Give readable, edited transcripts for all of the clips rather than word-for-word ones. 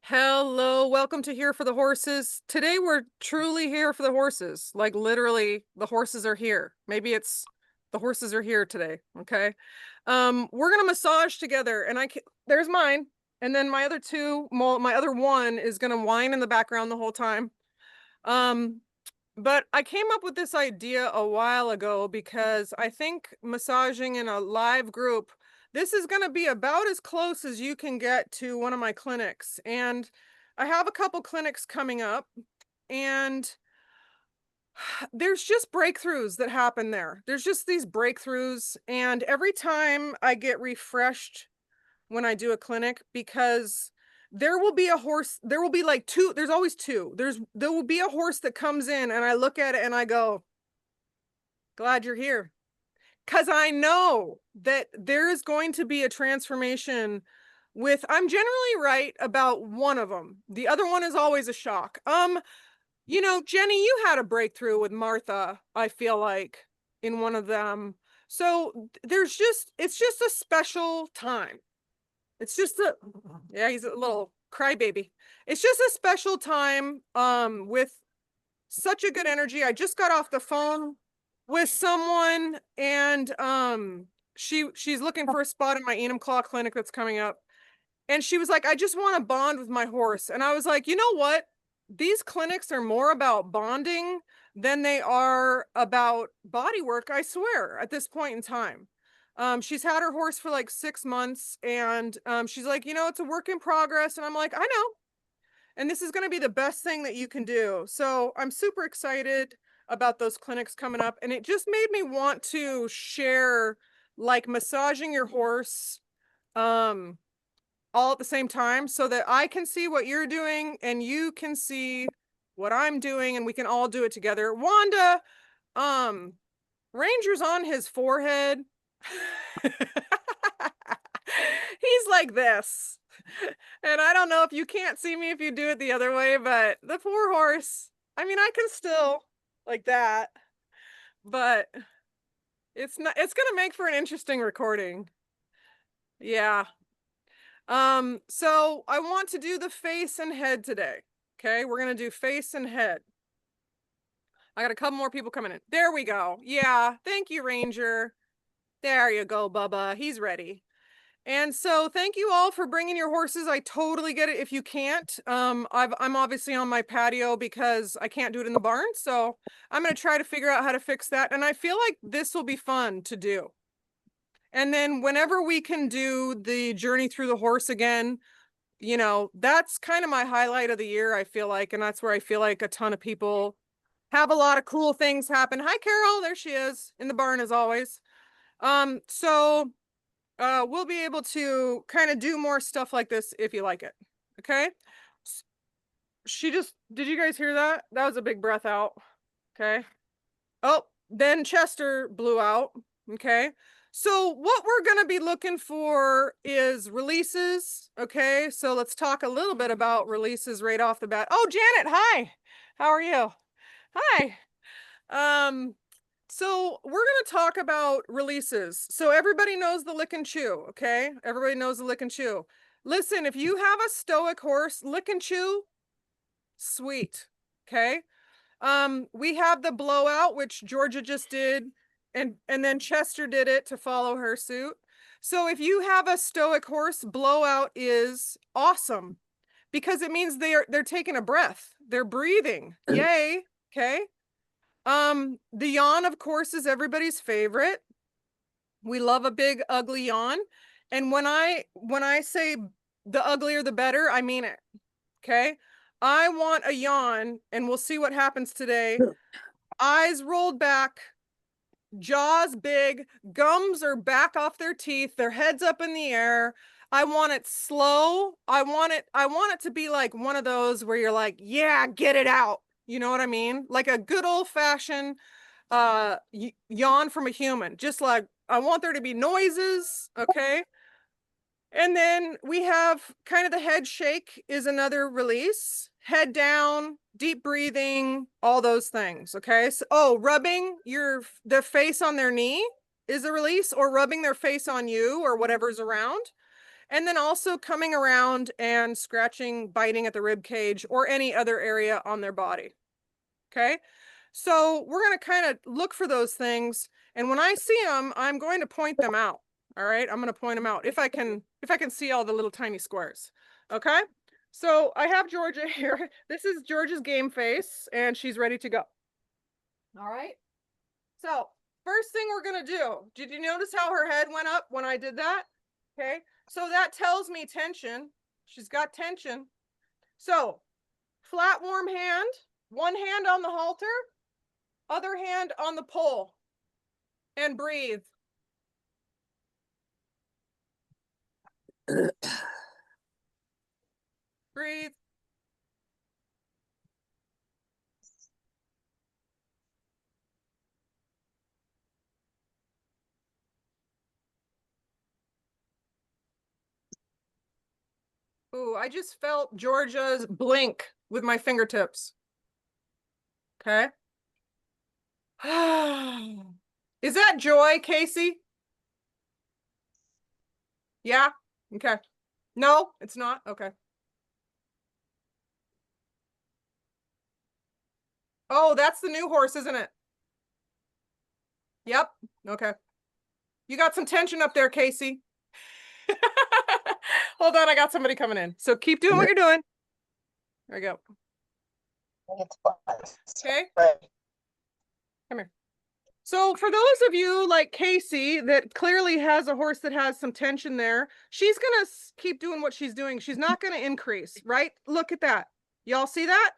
Hello, welcome to Here for the Horses. Today we're truly here for the horses. Like literally the horses are here. Maybe it's the horses are here today, okay? We're going to massage together and there's mine. And then my other two, my other one is going to whine in the background the whole time. Um, but I came up with this idea a while ago because I think massaging in a live group, this is going to be about as close as you can get to one of my clinics. And I have a couple clinics coming up, and there's just breakthroughs that happen there. There's just these breakthroughs. And every time I get refreshed when I do a clinic, because there will be a horse, there will be like two, there's always two. There will be a horse that comes in and I look at it and I go, glad you're here. Cause I know that there is going to be a transformation with, I'm generally right about one of them. The other one is always a shock. Jenny, you had a breakthrough with Martha, I feel like, in one of them. So it's just a special time. It's just yeah, he's a little crybaby. It's just a special time with such a good energy. I just got off the phone with someone, and she's looking for a spot in my Enumclaw clinic that's coming up. And she was like, I just want to bond with my horse. And I was like, you know what? These clinics are more about bonding than they are about body work, I swear, at this point in time. She's had her horse for like 6 months, and she's like, it's a work in progress. And I'm like, I know. And this is going to be the best thing that you can do. So I'm super excited about those clinics coming up. And it just made me want to share like massaging your horse all at the same time so that I can see what you're doing and you can see what I'm doing and we can all do it together. Wanda, um, Ranger's on his forehead. He's like this. And I don't know if you can't see me if you do it the other way, but the poor horse, I mean, I can still like that, but it's going to make for an interesting recording. Yeah. So I want to do the face and head today. Okay. We're going to do face and head. I got a couple more people coming in. There we go. Yeah. Thank you, Ranger. There you go, Bubba. He's ready. And so thank you all for bringing your horses. I totally get it if you can't. I'm obviously on my patio because I can't do it in the barn. So I'm going to try to figure out how to fix that. And I feel like this will be fun to do. And then whenever we can do the journey through the horse again, that's kind of my highlight of the year, I feel like. And that's where I feel like a ton of people have a lot of cool things happen. Hi, Carol. There she is in the barn as always. So we'll be able to kind of do more stuff like this if you like it. Okay. Did you guys hear that? That was a big breath out. Okay. Oh, then Chester blew out. Okay. So what we're going to be looking for is releases. Okay. So let's talk a little bit about releases right off the bat. Oh, Janet. Hi. How are you? Hi. Um, so we're going to talk about releases. So everybody knows the lick and chew, okay? Everybody knows the lick and chew. Listen, if you have a stoic horse, lick and chew, sweet, okay? We have the blowout, which Georgia just did, and then Chester did it to follow her suit. So if you have a stoic horse, blowout is awesome because it means they're taking a breath. They're breathing. Yay, okay? The yawn, of course, is everybody's favorite. We love a big, ugly yawn. And when I say the uglier the better, I mean it. Okay. I want a yawn, and we'll see what happens today. Eyes rolled back, jaws big, gums are back off their teeth, their heads up in the air. I want it slow. I want it to be like one of those where you're like, yeah, get it out. You know what I mean? Like a good old fashioned yawn from a human. Just like I want there to be noises, okay? And then we have kind of the head shake is another release. Head down, deep breathing, all those things, okay? So, rubbing the face on their knee is a release, or rubbing their face on you or whatever's around. And then also coming around and scratching, biting at the rib cage or any other area on their body. Okay. So we're going to kind of look for those things. And when I see them, I'm going to point them out. All right. I'm going to point them out if I can see all the little tiny squares. Okay. So I have Georgia here. This is Georgia's game face and she's ready to go. All right. So first thing we're going to do, did you notice how her head went up when I did that? Okay. So that tells me tension. She's got tension. So flat, warm hand, one hand on the halter, other hand on the pole, and breathe. Breathe. Ooh, I just felt Georgia's blink with my fingertips. Okay. Is that joy, Casey? Yeah? Okay. No, it's not? Okay. Oh, that's the new horse, isn't it? Yep. Okay. You got some tension up there, Casey. Hold on, I got somebody coming in. So keep doing what you're doing. There we go. Okay. Come here. So for those of you like Casey that clearly has a horse that has some tension there, she's going to keep doing what she's doing. She's not going to increase, right? Look at that. Y'all see that?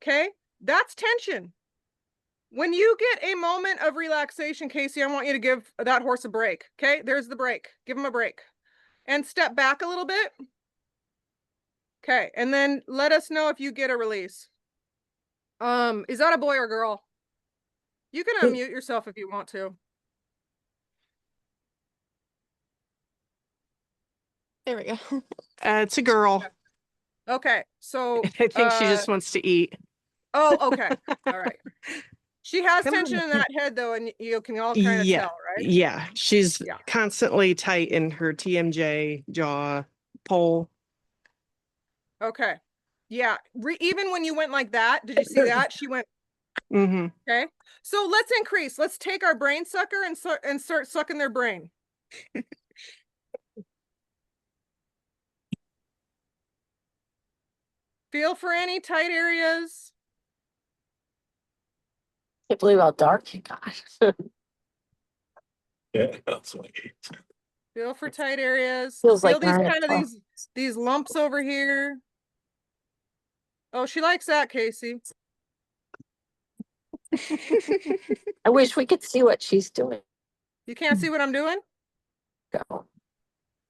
Okay. That's tension. When you get a moment of relaxation, Casey, I want you to give that horse a break. Okay. There's the break. Give him a break and step back a little bit. Okay. And then let us know if you get a release. Is that a boy or girl? You can unmute yourself if you want to. There we go. It's a girl. Okay. So I think she just wants to eat. Oh, okay. All right. She has tension in that head though, and you can all kind of tell, right? Yeah. She's constantly tight in her TMJ, jaw, pole. Okay. Yeah. Even when you went like that, did you see that? She went. Okay. So let's increase. Let's take our brain sucker and start sucking their brain. Feel for any tight areas. I can't believe how dark you got. Yeah, that's what Feel for tight areas. Feels Feel like these kind of these lumps over here. Oh, she likes that, Casey. I wish we could see what she's doing. You can't see what I'm doing? Go.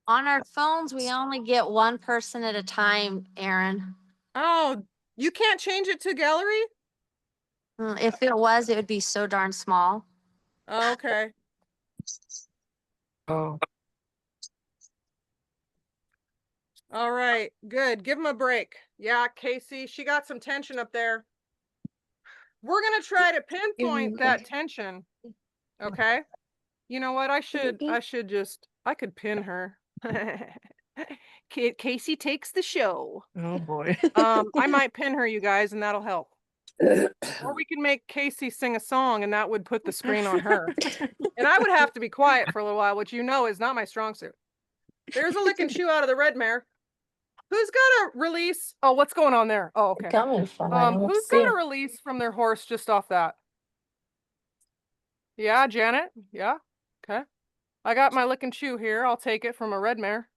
On our phones, we only get one person at a time, Erin. Oh, you can't change it to gallery? If it was, it would be so darn small. Okay. Oh. All right, good. Give him a break. Yeah, Casey, she got some tension up there. We're going to try to pinpoint that tension. Okay. You know what? I could pin her. Casey takes the show. Oh boy. I might pin her, you guys, and that'll help. Or we can make Casey sing a song and that would put the screen on her. And I would have to be quiet for a little while, which you know is not my strong suit. There's a lick and chew out of the red mare. Who's got a release? Oh, what's going on there? Oh, okay. Who's got a release from their horse just off that? Yeah, Janet. Yeah. Okay. I got my lick and chew here. I'll take it from a red mare.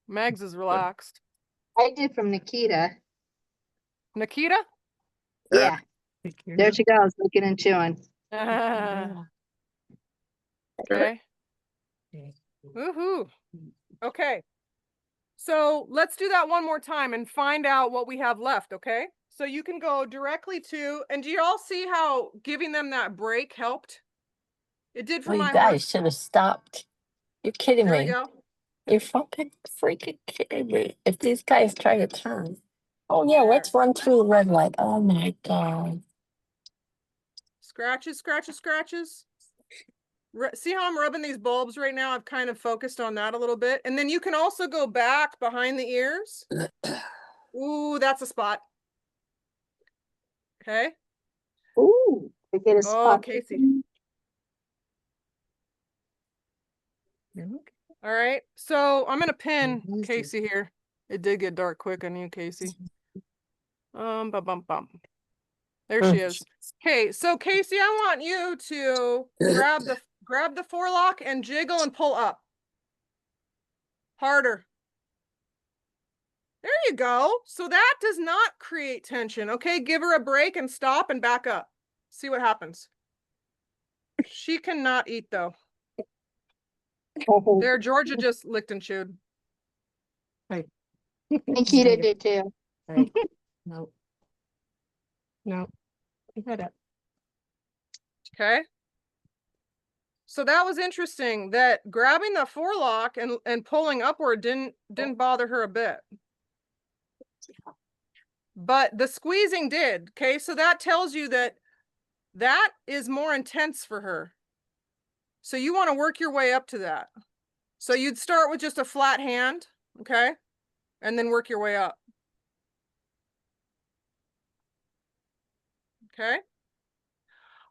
Megs is relaxed. I did from Nikita. Nikita? Yeah. There she goes, licking and chewing. Okay. Woohoo. Okay. So let's do that one more time and find out what we have left, okay? So you can go directly to, and do you all see how giving them that break helped? It did for my horse. You guys should have stopped. You're kidding me. There we go. You're fucking freaking kidding me. If these guys try to turn. Oh yeah, let's run through the red light. Oh my God. Scratches, scratches, scratches. See how I'm rubbing these bulbs right now? I've kind of focused on that a little bit. And then you can also go back behind the ears. Ooh, that's a spot. Okay. Ooh, to get a Oh, spot. Casey. All right. So I'm going to pin Casey here. It did get dark quick on you, Casey. Bum, bum, bum. There she is. Okay, so Casey, I want you to grab the forelock and jiggle and pull up. Harder. There you go. So that does not create tension. Okay, give her a break and stop and back up. See what happens. She cannot eat though. Oh, There, Georgia just licked and chewed. Right. Nikita did too. Right. No. No. Head up. Okay. So that was interesting that grabbing the forelock and pulling upward didn't bother her a bit. But the squeezing did. Okay, so that tells you that that is more intense for her. So you want to work your way up to that. So you'd start with just a flat hand, okay? And then work your way up. Okay?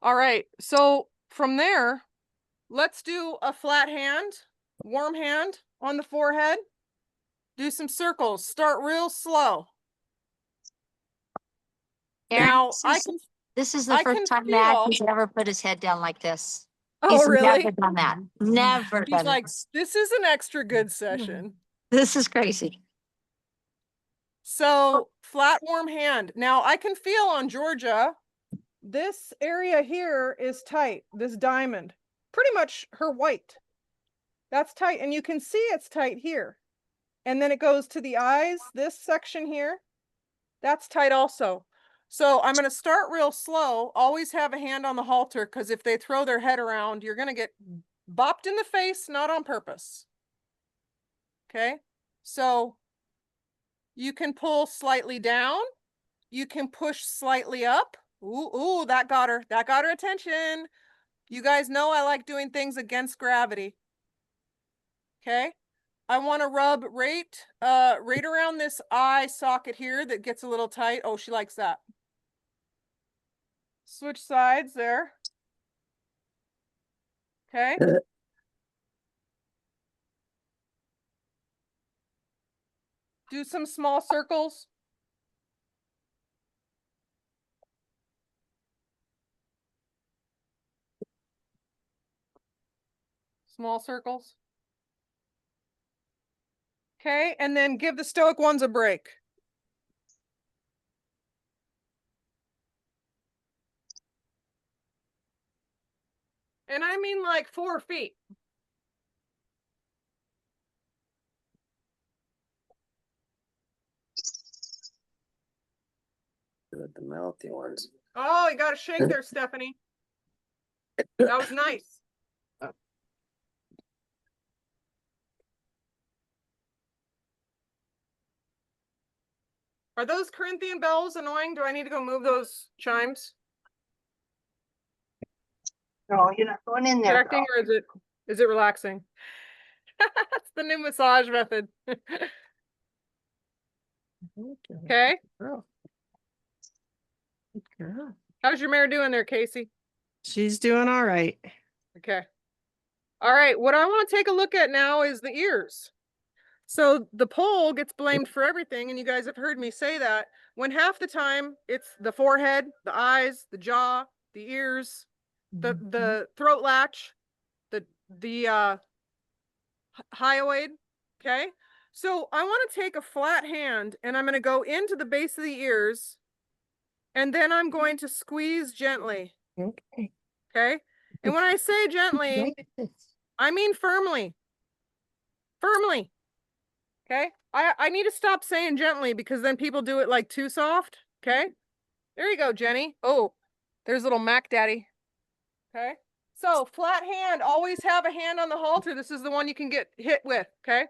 All right, so from there, let's do a flat hand, warm hand on the forehead. Do some circles. Start real slow. Erin, Now, I can this is the I can first time Matt feel. has ever put his head down like this. Oh, He's really? never done that. Never He's done like, this. this is an extra good session. This is crazy. So flat, warm hand. Now I can feel on Georgia, this area here is tight, this diamond, pretty much her white. That's tight. And you can see it's tight here. And then it goes to the eyes, this section here, that's tight also. So I'm going to start real slow. Always have a hand on the halter because if they throw their head around, you're going to get bopped in the face, not on purpose. Okay. So you can pull slightly down. You can push slightly up. Ooh, that got her. That got her attention. You guys know I like doing things against gravity. Okay. I want to rub right around this eye socket here that gets a little tight. Oh, she likes that. Switch sides there. Okay. Do some small circles. Small circles. Okay, and then give the stoic ones a break. And I mean like 4 feet. The mouthy ones. Oh, you got to shake there, Stephanie. That was nice. Are those Corinthian bells annoying? Do I need to go move those chimes? No, you're not going in there. Correcting, or is it relaxing? That's the new massage method. Okay. Girl. Good girl. How's your mare doing there, Casey? She's doing all right. Okay. All right. What I want to take a look at now is the ears. So the poll gets blamed for everything, and you guys have heard me say that, when half the time it's the forehead, the eyes, the jaw, the ears, the throat latch, the hyoid. Okay. So I want to take a flat hand and I'm going to go into the base of the ears, and then I'm going to squeeze gently. Okay. Okay. And when I say gently, I mean firmly. Firmly. Okay. I need to stop saying gently because then people do it like too soft. Okay. There you go, Jenny. Oh, there's little Mac Daddy. Okay. So flat hand, always have a hand on the halter. This is the one you can get hit with. Okay.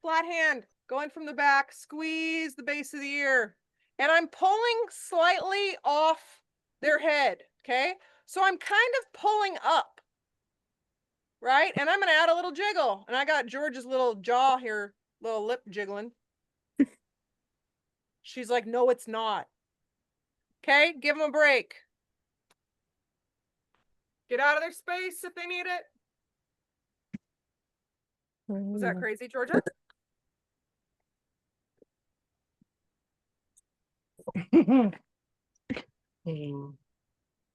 Flat hand, going from the back, squeeze the base of the ear. And I'm pulling slightly off their head. Okay. So I'm kind of pulling up. right? And I'm going to add a little jiggle. And I got George's little jaw here, little lip jiggling. She's like, no, it's not. Okay, give them a break. Get out of their space if they need it. Was that crazy, Georgia?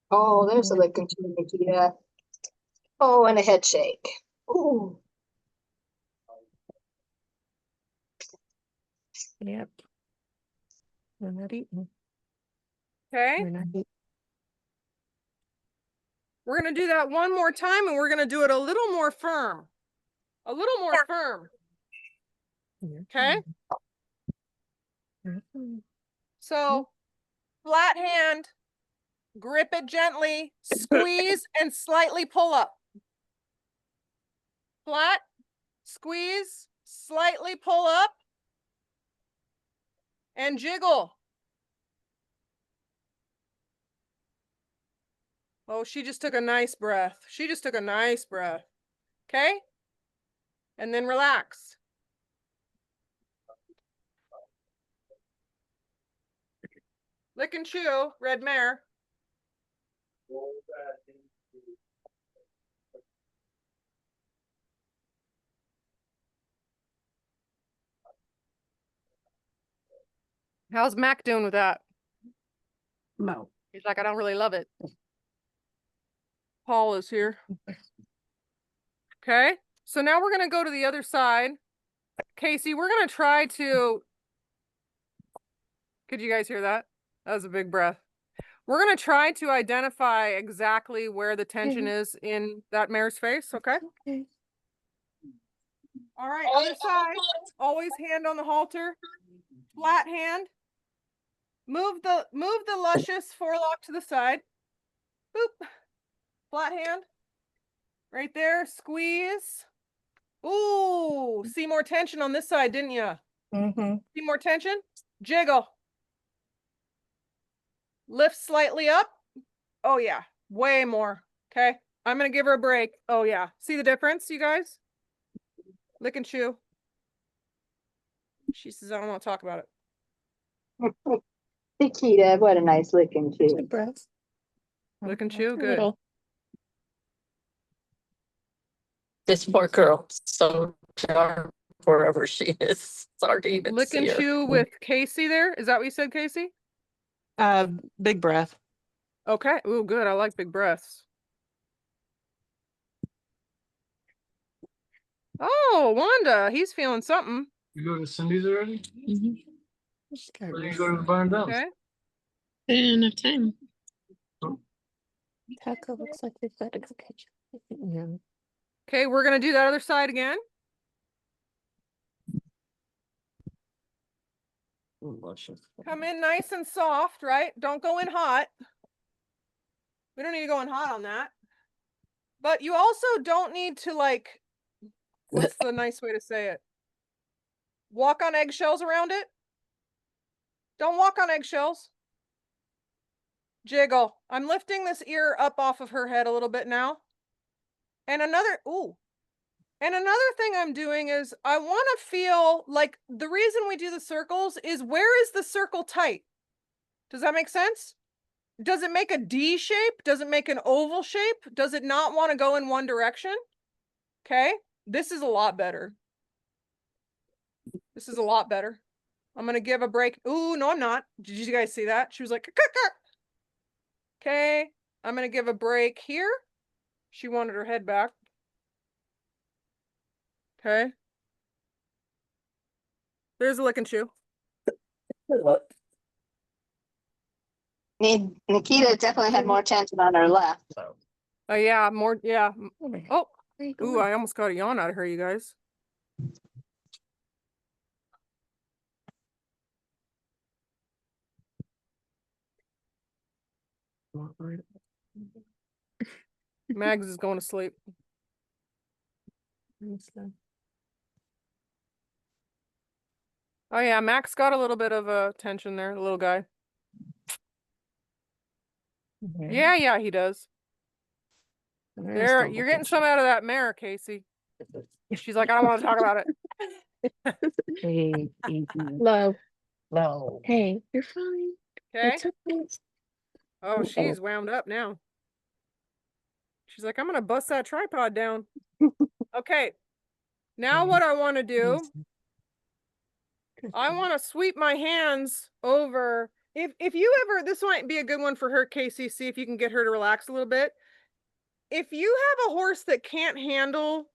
Oh, there's a licking too, Nikita. Oh, and a head shake. Ooh. Yep. We're not eating. Okay. We're not eating. We're going to do that one more time, and we're going to do it a little more firm. A little more firm. Okay. So flat hand, grip it gently, squeeze and slightly pull up. Flat, squeeze, slightly pull up, and jiggle. Oh, she just took a nice breath. She just took a nice breath. Okay? And then relax. Lick and chew, red mare. How's Mac doing with that? No. He's like, I don't really love it. Paul is here. Okay, so now we're going to go to the other side. Casey, we're going to try to... Could you guys hear that? That was a big breath. We're going to try to identify exactly where the tension is in that mare's face, okay? Okay. All right, other side. Always hand on the halter. Flat hand. Move the luscious forelock to the side. Boop. Flat hand. Right there. Squeeze. Ooh, see more tension on this side, didn't you? Mm-hmm. See more tension? Jiggle. Lift slightly up. Oh yeah, way more. Okay, I'm gonna give her a break. Oh yeah, see the difference, you guys? Lick and chew. She says, I don't want to talk about it. Nikita, what a nice licking too. Good breath. Lick and chew, good. This poor girl, so sharp wherever she is. It's hard to even Lick see and her. chew with Casey there. Is that what you said, Casey? Big breath. Okay. Ooh, good. I like big breaths. Oh, Wanda, he's feeling something. You go to Cindy's already? Mm-hmm. Or you go to the barn down? Okay. Didn't have time. Oh. Taco looks like they've got to go catch up. Yeah. Okay, we're gonna do that other side again. Come in nice and soft, right? Don't go in hot. We don't need to go in hot on that. But you also don't need to, like, what's the nice way to say it? Walk on eggshells around it. Don't walk on eggshells. Jiggle. I'm lifting this ear up off of her head a little bit now. And another thing I'm doing is I want to feel like the reason we do the circles is, where is the circle tight? Does that make sense? Does it make a D shape? Does it make an oval shape? Does it not want to go in one direction? Okay, this is a lot better. This is a lot better. I'm going to give a break. Ooh, no, I'm not. Did you guys see that? She was like, okay, I'm going to give a break here. She wanted her head back. Okay. There's a lick and chew. Nikita definitely had more tension on her left. Oh, yeah, more, yeah. Oh, ooh, Ooh, I almost got a yawn out of her, you guys. Mags is going to sleep. Oh yeah, Max got a little bit of a tension there, the little guy. Yeah, he does. There, you're getting some out of that mare, Casey. She's like, I don't want to talk about it. Hey, low. Low. Hey, you're fine. Okay. It's okay. Oh, she's wound up now. She's like, I'm gonna bust that tripod down. Okay. Now what I want to do, I want to sweep my hands over. If you ever, this might be a good one for her, Casey. See if you can get her to relax a little bit. If you have a horse that can't handle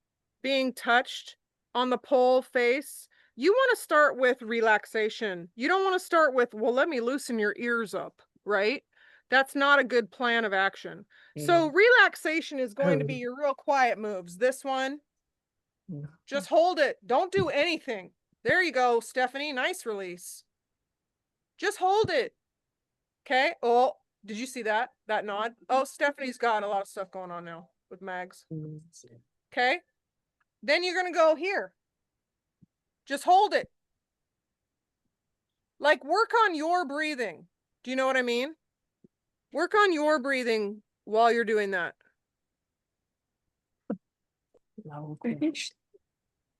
being touched on the pole face, you want to start with relaxation. You don't want to start with, well, let me loosen your ears up, right? That's not a good plan of action. So relaxation is going to be your real quiet moves. This one, just hold it. Don't do anything. There you go, Stephanie. Nice release. Just hold it. Okay. Oh, did you see that? That nod? Oh, Stephanie's got a lot of stuff going on now with Mags. Okay. Then you're going to go here. Just hold it. Like work on your breathing. Do you know what I mean? Work on your breathing while you're doing that.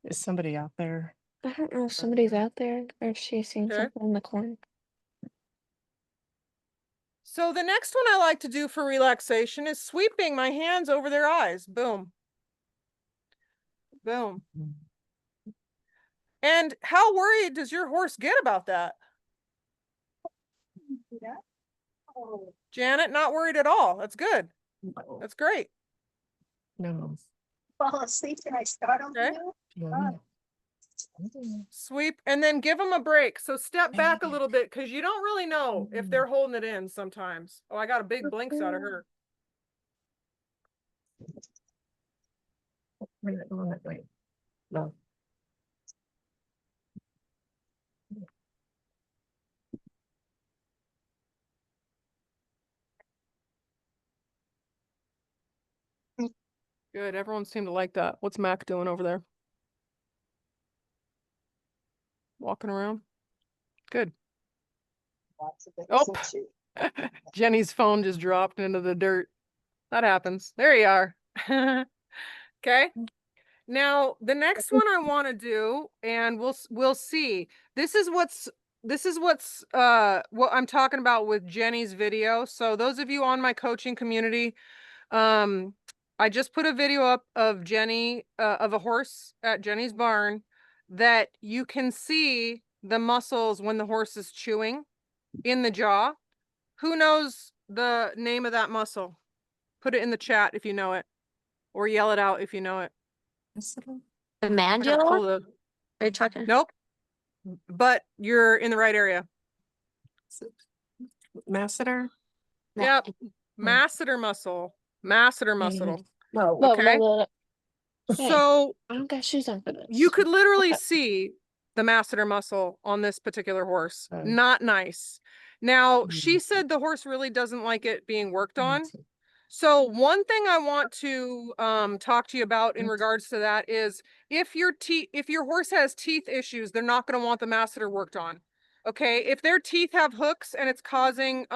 Is somebody out there? I don't know if somebody's out there or if she's seen Okay. something in the corner. So the next one I like to do for relaxation is sweeping my hands over their eyes. Boom. Boom. And how worried does your horse get about that? Janet, not worried at all. That's good. That's great. No. Fall asleep and I start on Okay. you. Sweep and then give them a break. So step back a little bit because you don't really know if they're holding it in sometimes. Oh, I got a big blinks out of her. No. Good. Everyone seemed to like that. What's Mac doing over there? Walking around. Good. Oh, Jenny's phone just dropped into the dirt. That happens. There you are. Okay. Now the next one I want to do, and we'll see. This is what's what I'm talking about with Jenny's video. So those of you on my coaching community, I just put a video up of Jenny of a horse at Jenny's barn that you can see the muscles when the horse is chewing in the jaw. Who knows the name of that muscle? Put it in the chat if you know it, or yell it out if you know it. The I gotta pull mandula? the- Are you talking? Nope. But you're in the right area. Masseter? Yep. Masseter muscle. Masseter muscle. No, Okay. Hey, So I don't got shoes on for this. you could literally see the masseter muscle on this particular horse. Oh. Not nice. Now, she said the horse really doesn't like it being worked on. So one thing I want to talk to you about in regards to that is if your horse has teeth issues, they're not going to want the masseter worked on. Okay? If their teeth have hooks and it's causing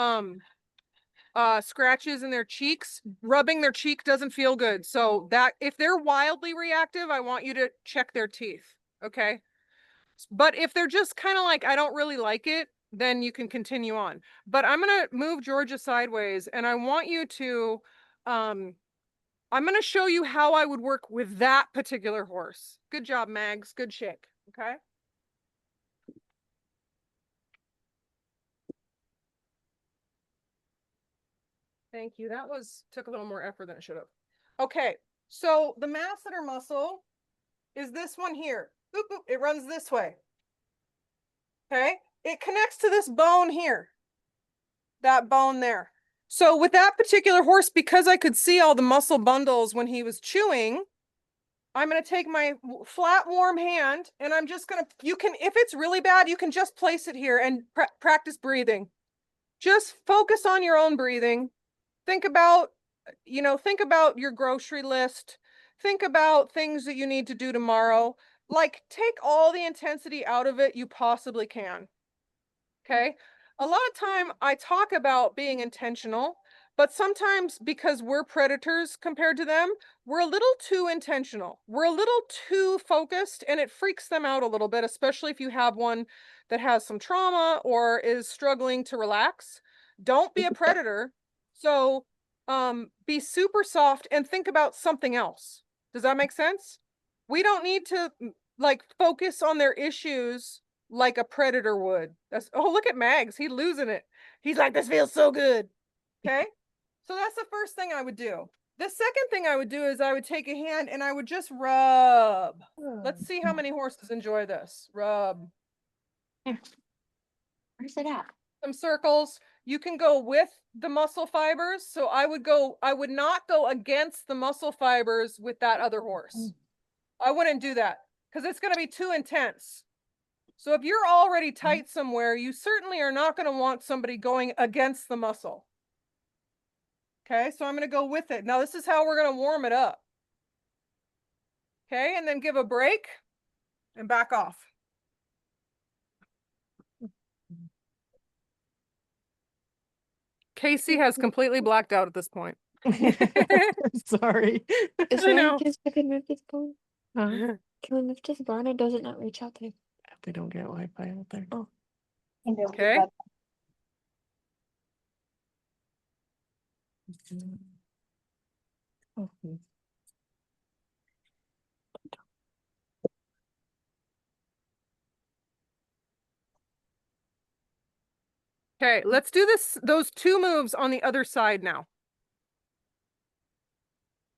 scratches in their cheeks, rubbing their cheek doesn't feel good. So that if they're wildly reactive, I want you to check their teeth. Okay? But if they're just kind of like, I don't really like it, then you can continue on. But I'm going to move Georgia sideways and I want you to, I'm going to show you how I would work with that particular horse. Good job, Mags. Good shake. Okay. Thank you. That took a little more effort than it should have. Okay. So the masseter muscle is this one here. Boop, boop. It runs this way. Okay. It connects to this bone here. That bone there. So with that particular horse, because I could see all the muscle bundles when he was chewing, I'm going to take my flat, warm hand and I'm just going to, if it's really bad, you can just place it here and practice breathing. Just focus on your own breathing. Think about your grocery list. Think about things that you need to do tomorrow. Like take all the intensity out of it you possibly can. Okay. A lot of time I talk about being intentional, But sometimes because we're predators compared to them, we're a little too intentional. We're a little too focused and it freaks them out a little bit, especially if you have one that has some trauma or is struggling to relax. Don't be a predator. So be super soft and think about something else. Does that make sense? We don't need to like focus on their issues like a predator would. That's, oh, look at Mags. He's losing it. He's like, this feels so good. Okay. So that's the first thing I would do. The second thing I would do is I would take a hand and I would just rub. Let's see how many horses enjoy this. Rub. Where's it at? Some circles. You can go with the muscle fibers. So I would not go against the muscle fibers with that other horse. I wouldn't do that because it's going to be too intense. So if you're already tight somewhere, you certainly are not going to want somebody going against the muscle. Okay, so I'm going to go with it. Now, this is how we're going to warm it up. Okay, and then give a break and back off. Casey has completely blacked out at this point. Sorry. Is I there know. any chance we can move this phone? Huh? Can we move this barn? It does it not reach out there? We don't get Wi-Fi out there. Oh. Okay. Okay. Okay, let's do those two moves on the other side now.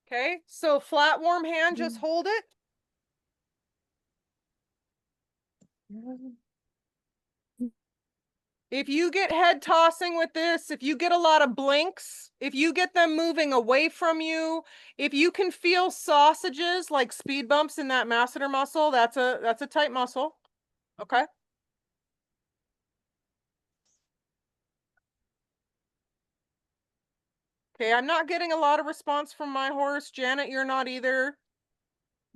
Okay, so flat warm hand, just hold it. If you get head tossing with this, if you get a lot of blinks, if you get them moving away from you, if you can feel sausages like speed bumps in that masseter muscle, that's a tight muscle. Okay. Okay, I'm not getting a lot of response from my horse. Janet, you're not either.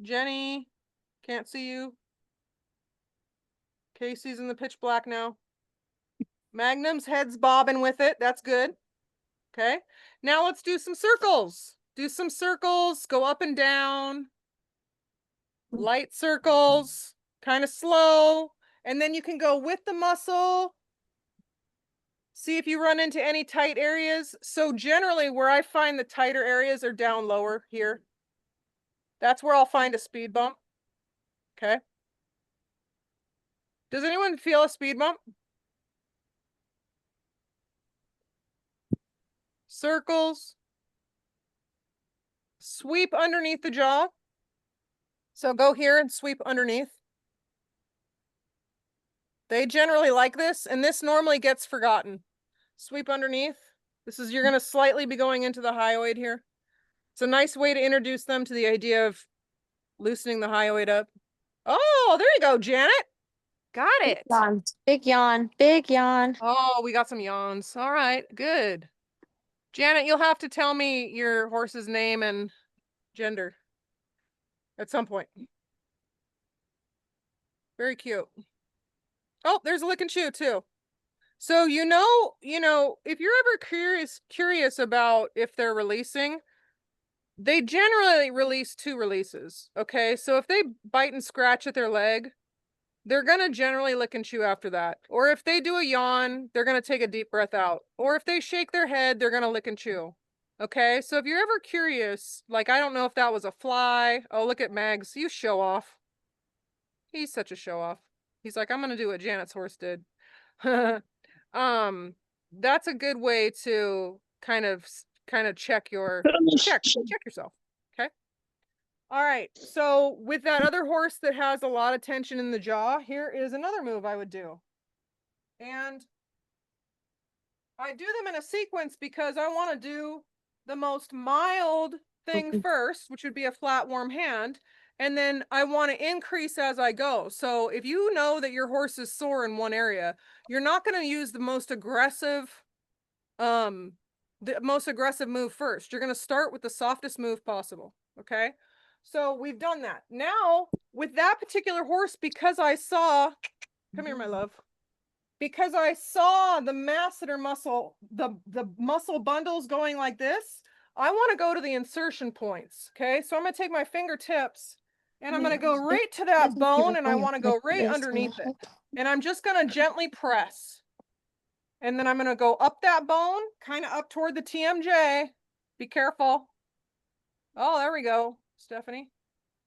Jenny, can't see you. Casey's in the pitch black now. Magnum's head's bobbing with it. That's good. Okay. Now let's do some circles. Do some circles. Go up and down. Light circles. Kind of slow. And then you can go with the muscle. See if you run into any tight areas. So generally where I find the tighter areas are down lower here. That's where I'll find a speed bump. Okay. Does anyone feel a speed bump? Circles. Sweep underneath the jaw. So go here and sweep underneath. They generally like this, and this normally gets forgotten. Sweep underneath. This is, you're going to slightly be going into the hyoid here. It's a nice way to introduce them to the idea of loosening the hyoid up. Oh, there you go, Janet. Got it. Yawn. Big yawn. Big yawn. Oh, we got some yawns. All right, good. Janet, you'll have to tell me your horse's name and gender at some point. Very cute. Oh, there's a lick and chew too. So, you know, if you're ever curious about if they're releasing, they generally release 2 releases. Okay. So if they bite and scratch at their leg, they're going to generally lick and chew after that. Or if they do a yawn, they're going to take a deep breath out. Or if they shake their head, they're going to lick and chew. Okay. So if you're ever curious, like, I don't know if that was a fly. Oh, look at Mags. You show off. He's such a show off. He's like, I'm going to do what Janet's horse did. That's a good way to kind of check yourself. Okay. All right. So with that other horse that has a lot of tension in the jaw, here is another move I would do. And I do them in a sequence because I want to do the most mild thing first, which would be a flat warm hand. And then I want to increase as I go. So if you know that your horse is sore in one area, you're not going to use the most aggressive move first. You're going to start with the softest move possible. Okay. So we've done that. Now with that particular horse, because I saw, come here, my love. because I saw the masseter muscle, the muscle bundles going like this. I want to go to the insertion points. Okay, so I'm going to take my fingertips and I'm going to go right to that bone, and I want to go right underneath it. And I'm just going to gently press. And then I'm going to go up that bone, kind of up toward the TMJ. Be careful. Oh, there we go, Stephanie.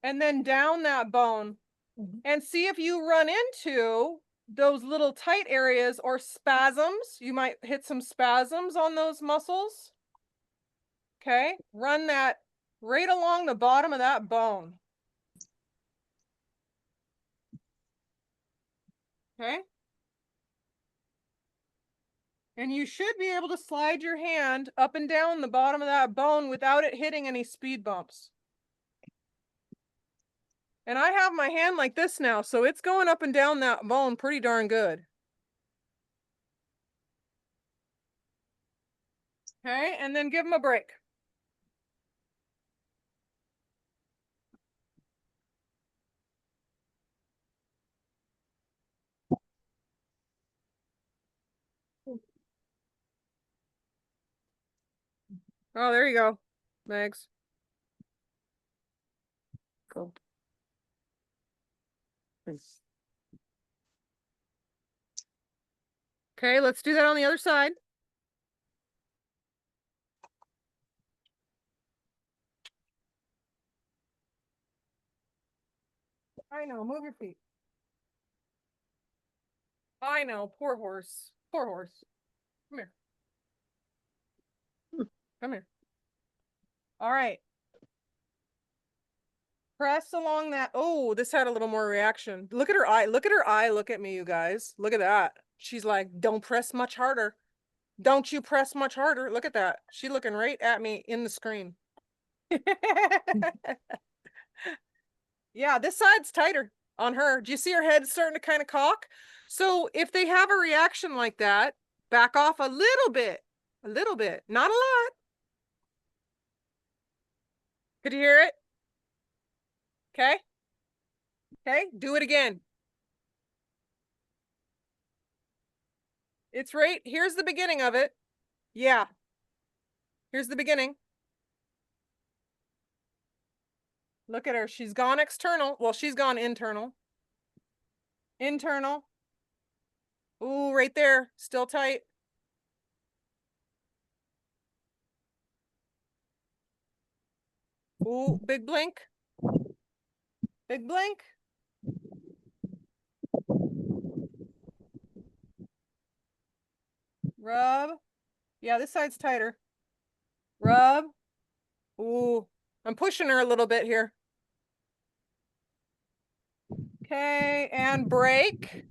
And then down that bone. And see if you run into those little tight areas or spasms. You might hit some spasms on those muscles. Okay, run that right along the bottom of that bone. Okay. And you should be able to slide your hand up and down the bottom of that bone without it hitting any speed bumps. And I have my hand like this now, so it's going up and down that bone pretty darn good. Okay, and then give them a break. Oh, there you go, Megs. Cool. Okay, let's do that on the other side. I know, move your feet. I know, poor horse. Poor horse. Come here. Come here. All right. Press along that. Oh, this had a little more reaction. Look at her eye. Look at her eye. Look at me, you guys. Look at that. She's like, don't press much harder. Don't you press much harder. Look at that. She's looking right at me in the screen. Yeah, this side's tighter on her. Do you see her head starting to kind of cock? So if they have a reaction like that, back off a little bit, not a lot. Could you hear it? Okay. Okay, do it again. It's right. Here's the beginning of it. Yeah. Here's the beginning. Look at her. She's gone external. Well, she's gone internal. Internal. Ooh, right there. Still tight. Ooh, big blink. Big blink. Rub. Yeah, this side's tighter. Rub. Ooh, I'm pushing her a little bit here. Okay, and break.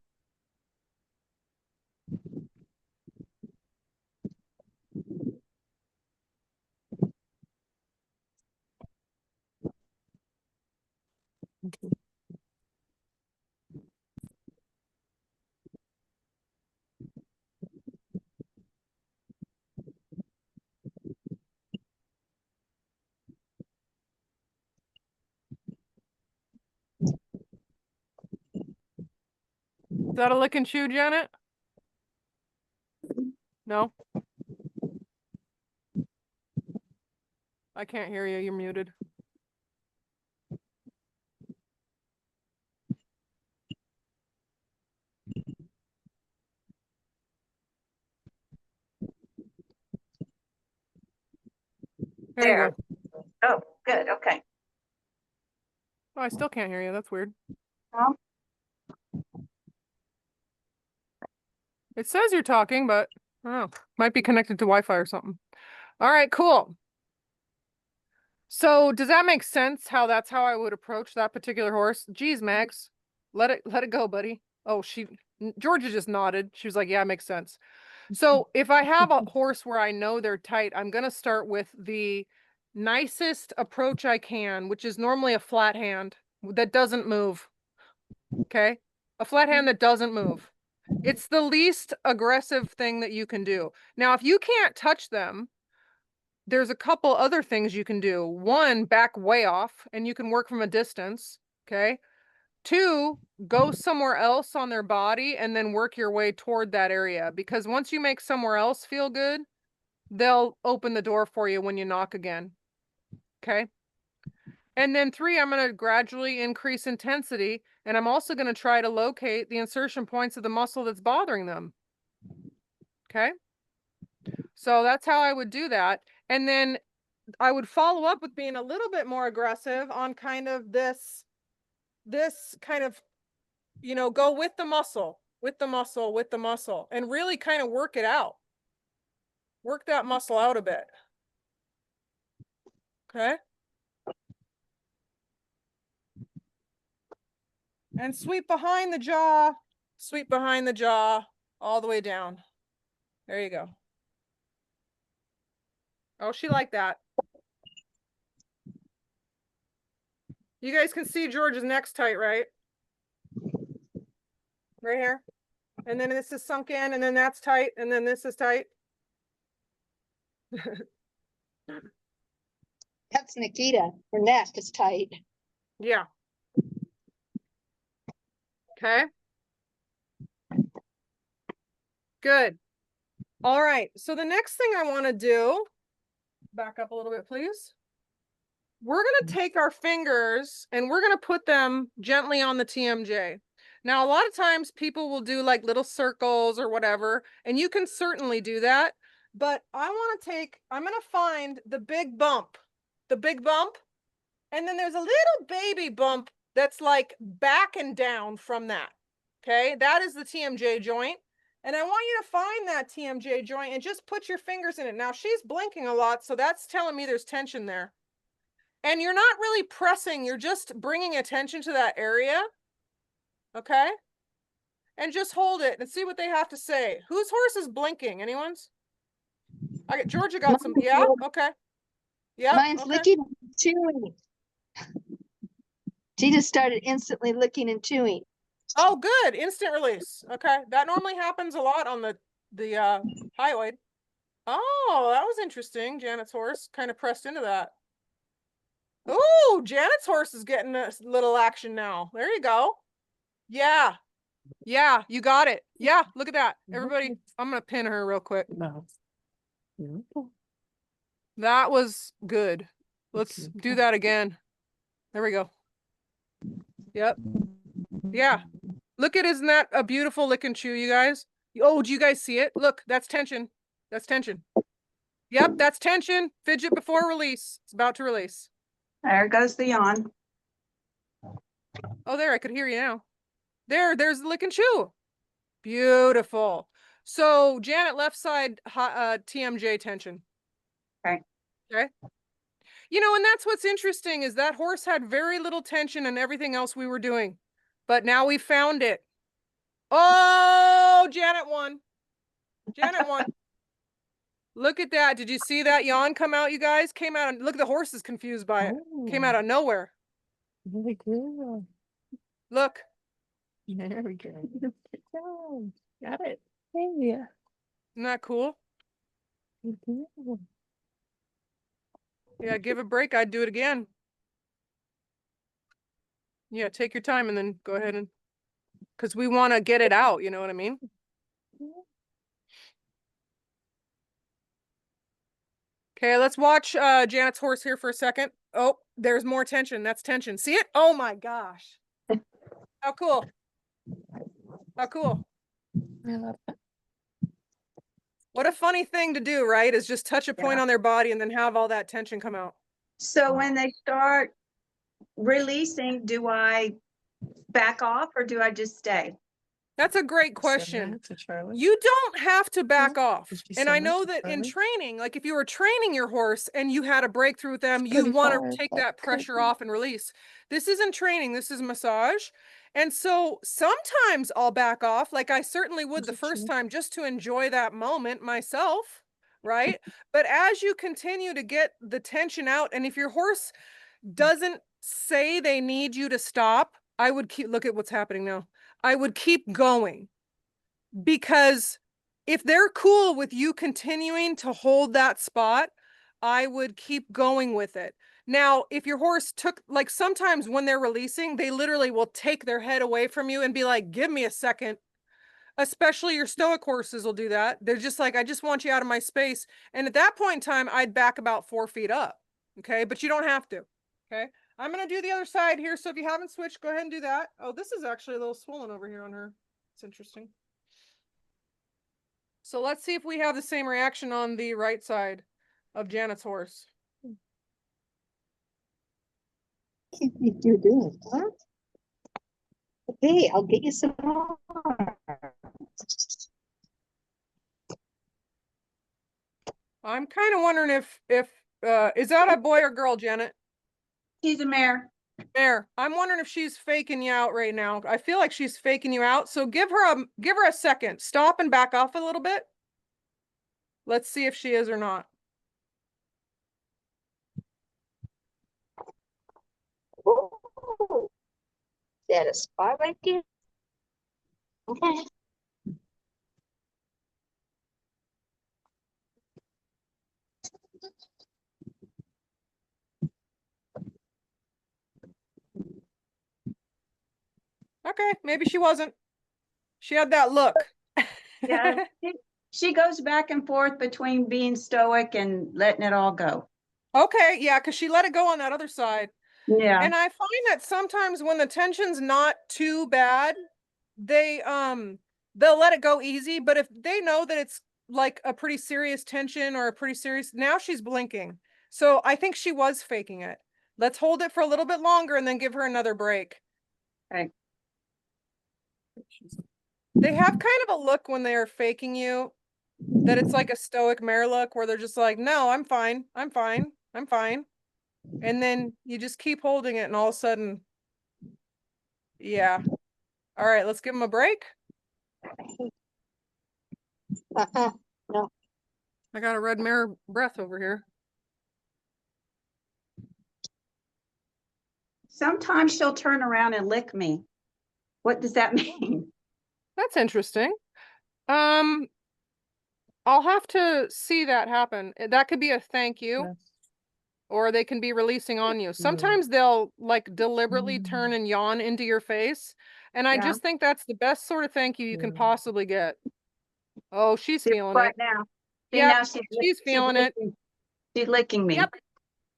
Is that a lick and chew, Janet? No? I can't hear you. You're muted. There you go. Oh, good. Okay. Oh, I still can't hear you. That's weird. Well, It says you're talking, but I don't know. Might be connected to Wi-Fi or something. All right, cool. So does that make sense how that's how I would approach that particular horse? Geez, Max, let it go, buddy. Oh, Georgia just nodded. She was like, yeah, it makes sense. So if I have a horse where I know they're tight, I'm going to start with the nicest approach I can, which is normally a flat hand that doesn't move. Okay. A flat hand that doesn't move. It's the least aggressive thing that you can do. Now, if you can't touch them, there's a couple other things you can do. One, back way off and you can work from a distance. Okay. 2, go somewhere else on their body and then work your way toward that area, because once you make somewhere else feel good, they'll open the door for you when you knock again. Okay. And then 3, I'm going to gradually increase intensity, and I'm also going to try to locate the insertion points of the muscle that's bothering them. Okay. So that's how I would do that. And then I would follow up with being a little bit more aggressive on kind of this kind of, you know, go with the muscle, and really kind of work it out. Work that muscle out a bit. Okay. And sweep behind the jaw, all the way down. There you go. Oh, she liked that. You guys can see George's neck's tight, right? Right here. And then this is sunk in, and then that's tight, and then this is tight. That's Nikita. Her neck is tight. Yeah. Okay. Good. All right. So the next thing I want to do, back up a little bit, please. We're going to take our fingers and we're going to put them gently on the TMJ. Now, a lot of times people will do like little circles or whatever, and you can certainly do that. But I'm going to find the big bump, and then there's a little baby bump that's like back and down from that. Okay. That is the TMJ joint. And I want you to find that TMJ joint and just put your fingers in it. Now she's blinking a lot, so that's telling me there's tension there. And you're not really pressing, you're just bringing attention to that area. Okay? And just hold it and see what they have to say. Whose horse is blinking? Anyone's? Georgia got some. Yeah? Okay. Yeah. Mine's Okay. licking and chewing. She just started instantly licking and chewing. Oh, good. Instant release. Okay. That normally happens a lot on the hyoid. Oh, that was interesting. Janet's horse kind of pressed into that. Oh, Janet's horse is getting a little action now. There you go. Yeah. Yeah, you got it. Yeah, look at that. Everybody, I'm going to pin her real quick. That was good. Let's do that again. There we go. Yep. Yeah. Look at, isn't that a beautiful lick and chew, you guys? Oh, do you guys see it? Look, that's tension. That's tension. Yep, that's tension. Fidget before release. It's about to release. There goes the yawn. Oh, there, I could hear you now. There's the lick and chew. Beautiful. So Janet, left side TMJ tension. Okay. Okay. You know, and that's what's interesting is that horse had very little tension and everything else we were doing. But now we found it. Oh, Janet won. Janet won. Look at that. Did you see that yawn come out, you guys? Came out, and look, the horse is confused by it. Came out of nowhere. Really good. Look. There we go. Good job. Got it. Yeah. Isn't that cool? Yeah, give a break. I'd do it again. Yeah, take your time and then go ahead and, because we want to get it out, you know what I mean? Okay, let's watch Janet's horse here for a second. Oh, there's more tension. That's tension. See it? Oh my gosh. How cool. How cool. I love it. What a funny thing to do, right? Is just touch a point on their body and then have all that tension come out. So when they start releasing, do I back off or do I just stay? That's a great question. You don't have to back off. And I know that in training, like if you were training your horse and you had a breakthrough with them, you want to take that pressure off and release. This isn't training, this is massage. And so sometimes I'll back off, like I certainly would the first time, just to enjoy that moment myself, right? But as you continue to get the tension out, and if your horse doesn't say they need you to stop, I would keep, look at what's happening now. I would keep going, because if they're cool with you continuing to hold that spot, I would keep going with it. Now, if your horse took, like sometimes when they're releasing, they literally will take their head away from you and be like, give me a second. Especially your stoic horses will do that. They're just like, I just want you out of my space. And at that point in time, I'd back about 4 feet up. Okay. But you don't have to. Okay. I'm going to do the other side here. So if you haven't switched, go ahead and do that. Oh, this is actually a little swollen over here on her. It's interesting. So let's see if we have the same reaction on the right side of Janet's horse. You're doing what? Okay, I'll get you some more. I'm kind of wondering if is that a boy or girl, Janet? She's a mare. There. I'm wondering if she's faking you out right now. I feel like she's faking you out. So give her a second. Stop and back off a little bit. Let's see if she is or not. Oh, is that a spot right there? Okay. Okay, maybe she wasn't. She had that look. Yeah. She goes back and forth between being stoic and letting it all go. Okay, yeah, because she let it go on that other side. Yeah. And I find that sometimes when the tension's not too bad, they'll let it go easy. But if they know that it's like a pretty serious tension or a pretty serious, now she's blinking. So I think she was faking it. Let's hold it for a little bit longer and then give her another break. Okay. They have kind of a look when they are faking you that it's like a stoic mare look where they're just like, no, I'm fine. I'm fine. I'm fine. And then you just keep holding it and all of a sudden, yeah. All right, let's give them a break. No. I got a red mare breath over here. Sometimes she'll turn around and lick me. What does that mean? That's interesting. I'll have to see that happen. That could be a thank you, or they can be releasing on you. Sometimes they'll like deliberately turn and yawn into your face. And I Yeah. just think that's the best sort of thank you you can possibly get. Oh, she's See feeling what it. now? See, Yep, now she's feeling it. She's licking me. Yep.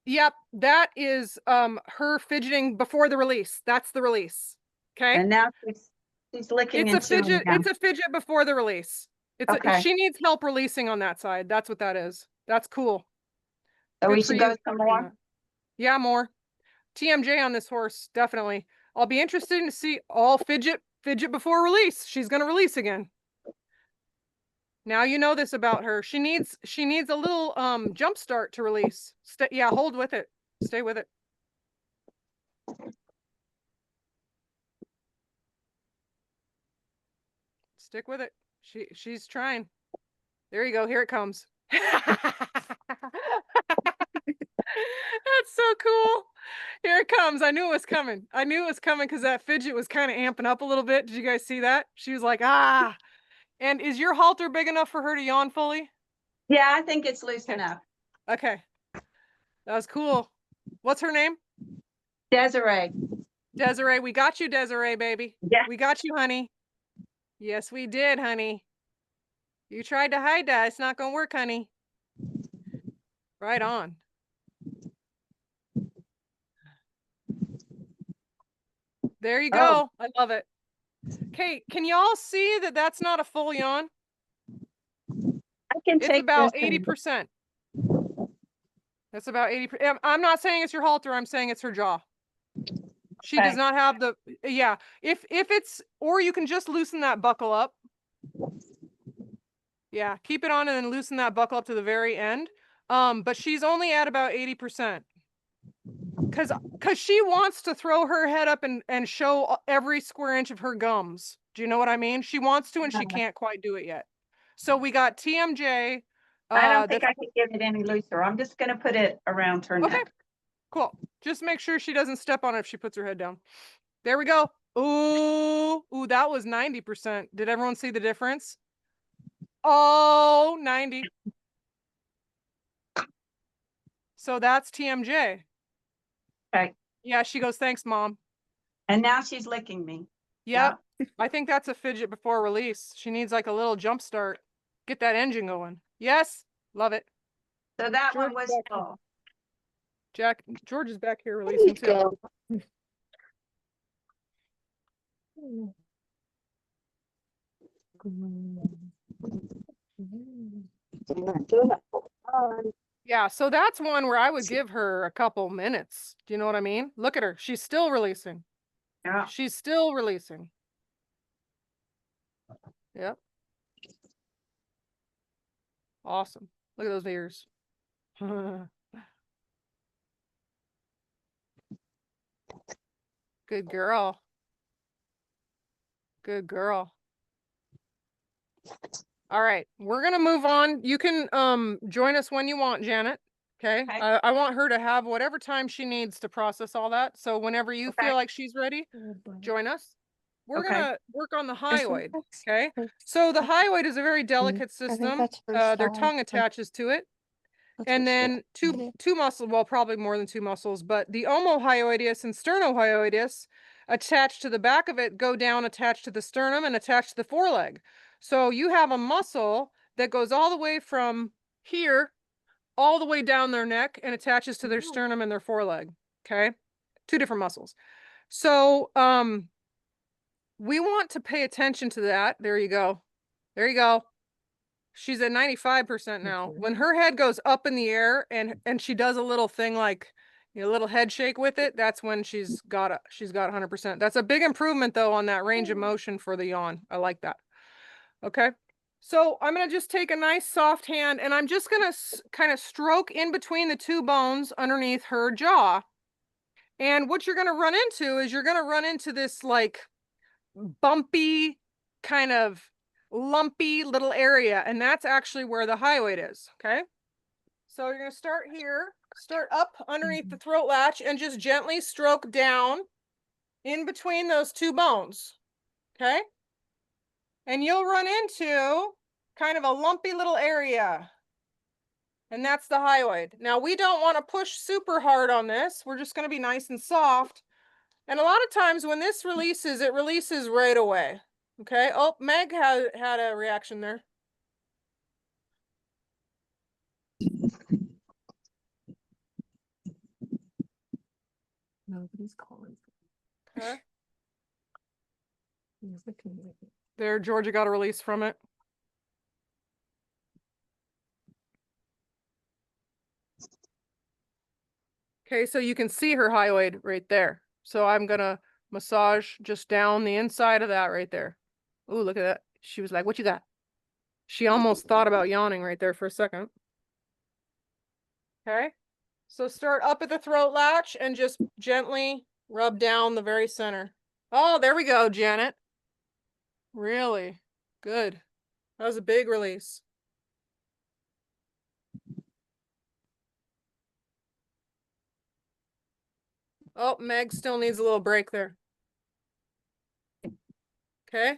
Yep, that is her fidgeting before the release. That's the release. Okay? And now she's licking It's a and chewing fidget, now. it's a fidget before the release. Okay. She needs help releasing on that side. That's what that is. That's cool. So Good we for should you go some for doing more. that. Yeah, more. TMJ on this horse, definitely. I'll be interested to see all fidget before release. She's gonna release again. Now you know this about her. She needs a little jump start to release. Yeah, hold with it. Stay with it. Stick with it. She's trying. There you go. Here it comes. That's so cool. Here it comes. I knew it was coming. I knew it was coming because that fidget was kind of amping up a little bit. Did you guys see that? She was like, ah. And is your halter big enough for her to yawn fully? Yeah, I think it's loose Okay. enough. Okay. That was cool. What's her name? Desiree. Desiree. We got you, Desiree, baby. Yeah. We got you, honey. Yes, we did, honey. You tried to hide that. It's not going to work, honey. Right on. There you go. I love it. Okay, can y'all see that that's not a full yawn? I can It's take about this one. 80%. That's about 80%. I'm not saying it's your halter. I'm saying it's her jaw. She does Okay. not have the, yeah. If it's, or you can just loosen that buckle up. Yeah, keep it on and then loosen that buckle up to the very end. But she's only at about 80%. Cause she wants to throw her head up and show every square inch of her gums. Do you know what I mean? She wants to and she can't quite do it yet. So we got TMJ. I don't think I can get it any looser. I'm just gonna put it around her Okay, neck. cool. Just make sure she doesn't step on it if she puts her head down. There we go. Ooh, that was 90%. Did everyone see the difference? Oh, 90. So that's TMJ. Okay, Yeah, she goes, thanks, Mom. and now she's licking me. Yep. I think that's a fidget before release. She needs like a little jump start. Get that engine going. Yes. Love it. So that George one was back- full. George is back here There releasing you too. go. You're not doing it full time. Yeah, so that's one where I would give her a couple minutes. Do you know what I mean? Look at her. She's still releasing. Yeah. She's still releasing. Yep. Awesome. Look at those ears. Good girl. Good girl. All right, we're gonna move on. You can join us when you want, Janet. Okay. Okay. I want her to have whatever time she needs to process all that. So whenever you Okay. feel like she's ready, join us. We're Okay. gonna work on the hyoid. Okay. So the hyoid is a very delicate system. that's her Their style. tongue attaches to it. And then two muscles, well, probably more than two muscles, but the omohyoideus and sternohyoideus attached to the back of it go down, attached to the sternum and attached to the foreleg. So you have a muscle that goes all the way from here, all the way down their neck and attaches to their sternum and their foreleg. Okay. Two different muscles. So, we want to pay attention to that. There you go. There you go. She's at 95% now. When her head goes up in the air and she does a little thing like, you know, a little head shake with it, that's when she's got 100%. That's a big improvement though on that range of motion for the yawn. I like that. Okay. So I'm going to just take a nice soft hand and I'm just going to kind of stroke in between the two bones underneath her jaw. And what you're going to run into is you're going to run into this like bumpy kind of lumpy little area, and that's actually where the hyoid is. Okay, so you're going to start here, start up underneath the throat latch and just gently stroke down in between those two bones. Okay, and you'll run into kind of a lumpy little area, and that's the hyoid. Now we don't want to push super hard on this. We're just going to be nice and soft. And a lot of times when this releases, it releases right away. Okay. Oh, Meg had a reaction there. Nobody's calling. Okay. He's looking at it. There, Georgia got a release from it. Okay, so you can see her hyoid right there. So I'm gonna massage just down the inside of that right there. Ooh, look at that. She was like, what you got? She almost thought about yawning right there for a second. Okay. So start up at the throat latch and just gently rub down the very center. Oh, there we go, Janet. Really good. That was a big release. Oh, Meg still needs a little break there. Okay.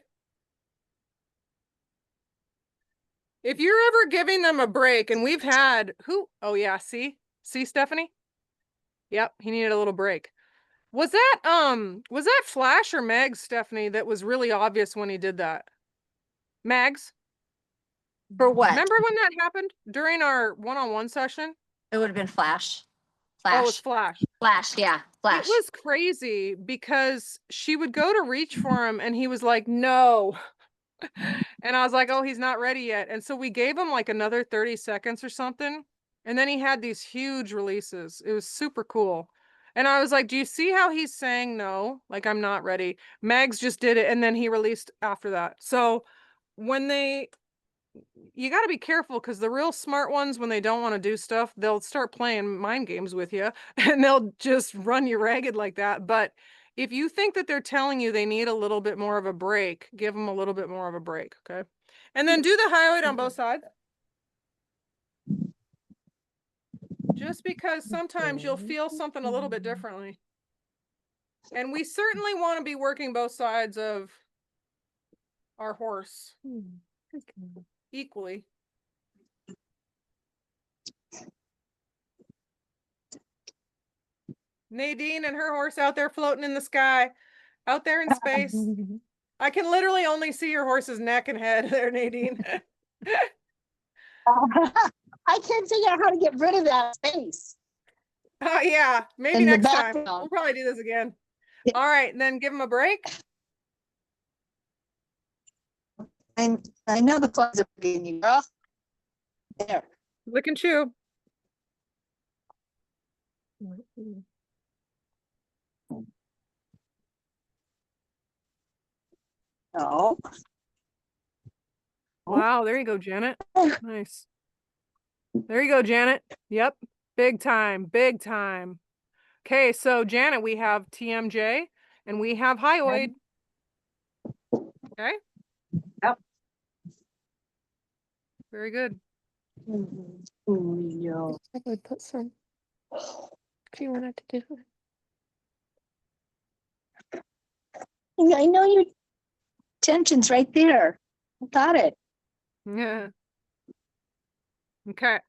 If you're ever giving them a break, and we've had who? Oh yeah, see, Stephanie? Yep, he needed a little break. Was that Flash or Megs, Stephanie, that was really obvious when he did that? Megs? For what? Remember when that happened during our one-on-one session? It would have been Flash. Oh, it's Flash. Flash. Flash, yeah. Flash. It was crazy because she would go to reach for him and he was like, no. And I was like, oh, he's not ready yet. And so we gave him like another 30 seconds or something. And then he had these huge releases. It was super cool. And I was like, do you see how he's saying no? Like, I'm not ready. Mags just did it. And then he released after that. So when you got to be careful because the real smart ones, when they don't want to do stuff, they'll start playing mind games with you and they'll just run you ragged like that. But if you think that they're telling you they need a little bit more of a break, give them a little bit more of a break. Okay. And then do the hyoid on both sides. Just because sometimes you'll feel something a little bit differently. And we certainly want to be working both sides of our horse equally. Nadine and her horse out there floating in the sky, out there in space. I can literally only see your horse's neck and head there, Nadine. I can't figure out how to get rid of that space. Oh yeah, maybe In the next time. background. We'll probably do this again. Yeah. All right, then give him a break. And I know the clothes are being you, girl. There. Lick and chew. No. Wow, there you go, Janet. Nice. There you go, Janet. Yep. Big time. Big time. Okay, so Janet, we have TMJ and we have hyoid. Okay. Yep. Very good. No. I would put some. If you wanted to do it. Yeah, I know your tension's right there. I got it. Yeah. Okay.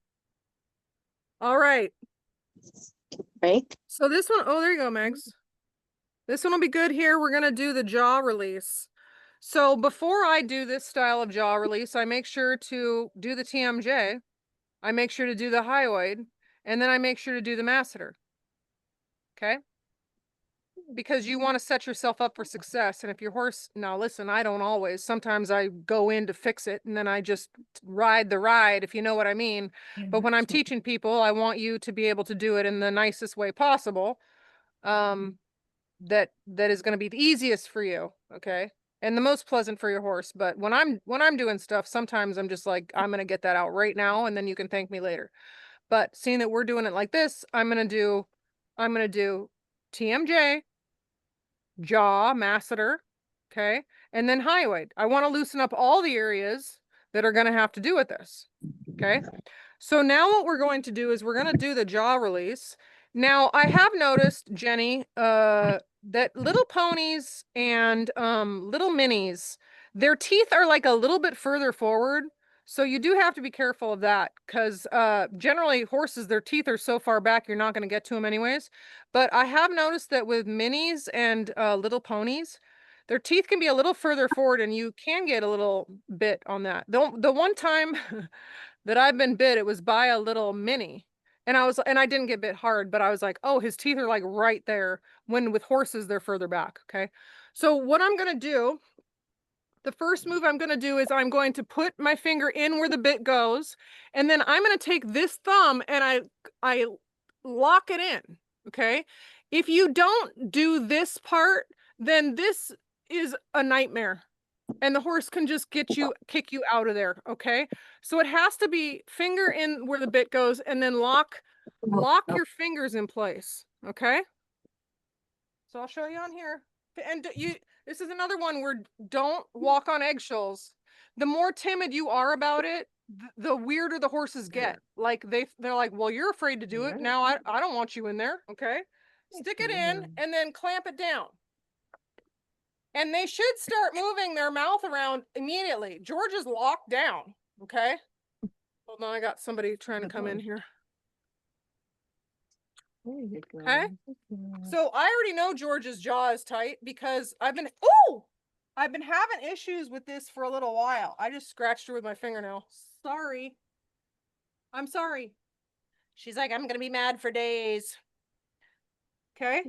All right. Break. So this one, oh, there you go, Megs. This one will be good here. We're going to do the jaw release. So before I do this style of jaw release, I make sure to do the TMJ. I make sure to do the hyoid, and then I make sure to do the masseter. Okay? Because you want to set yourself up for success. And if your horse, now listen, I don't always. Sometimes I go in to fix it and then I just ride the ride, if you know what I mean. But when I'm teaching people, I want you to be able to do it in the nicest way possible. That is going to be the easiest for you, okay? And the most pleasant for your horse. But when I'm doing stuff, sometimes I'm just like, I'm going to get that out right now and then you can thank me later. But seeing that we're doing it like this, I'm going to do TMJ, jaw, masseter, okay? And then hyoid. I want to loosen up all the areas that are going to have to do with this, okay? So now what we're going to do is we're going to do the jaw release. Now, I have noticed, Jenny, that little ponies and little minis, their teeth are like a little bit further forward. So you do have to be careful of that because generally horses, their teeth are so far back, you're not going to get to them anyways. But I have noticed that with minis and little ponies, their teeth can be a little further forward and you can get a little bit on that. The one time that I've been bit, it was by a little mini. And I didn't get bit hard, but I was like, oh, his teeth are like right there, when with horses, they're further back. Okay. So what I'm going to do, the first move I'm going to do is I'm going to put my finger in where the bit goes. And then I'm going to take this thumb and I lock it in. Okay. If you don't do this part, then this is a nightmare. And the horse can just kick you out of there, okay? So it has to be finger in where the bit goes and then lock your fingers in place, okay? So I'll show you on here. And this is another one where don't walk on eggshells. The more timid you are about it, the weirder the horses get. Like they're like, well, you're afraid to do it. Now I don't want you in there, okay? Stick it in and then clamp it down. And they should start moving their mouth around immediately. George is locked down, okay? Hold on, I got somebody trying to come in here. Okay? So I already know George's jaw is tight because I've been having issues with this for a little while. I just scratched her with my fingernail. Sorry. I'm sorry. She's like, I'm going to be mad for days. Okay?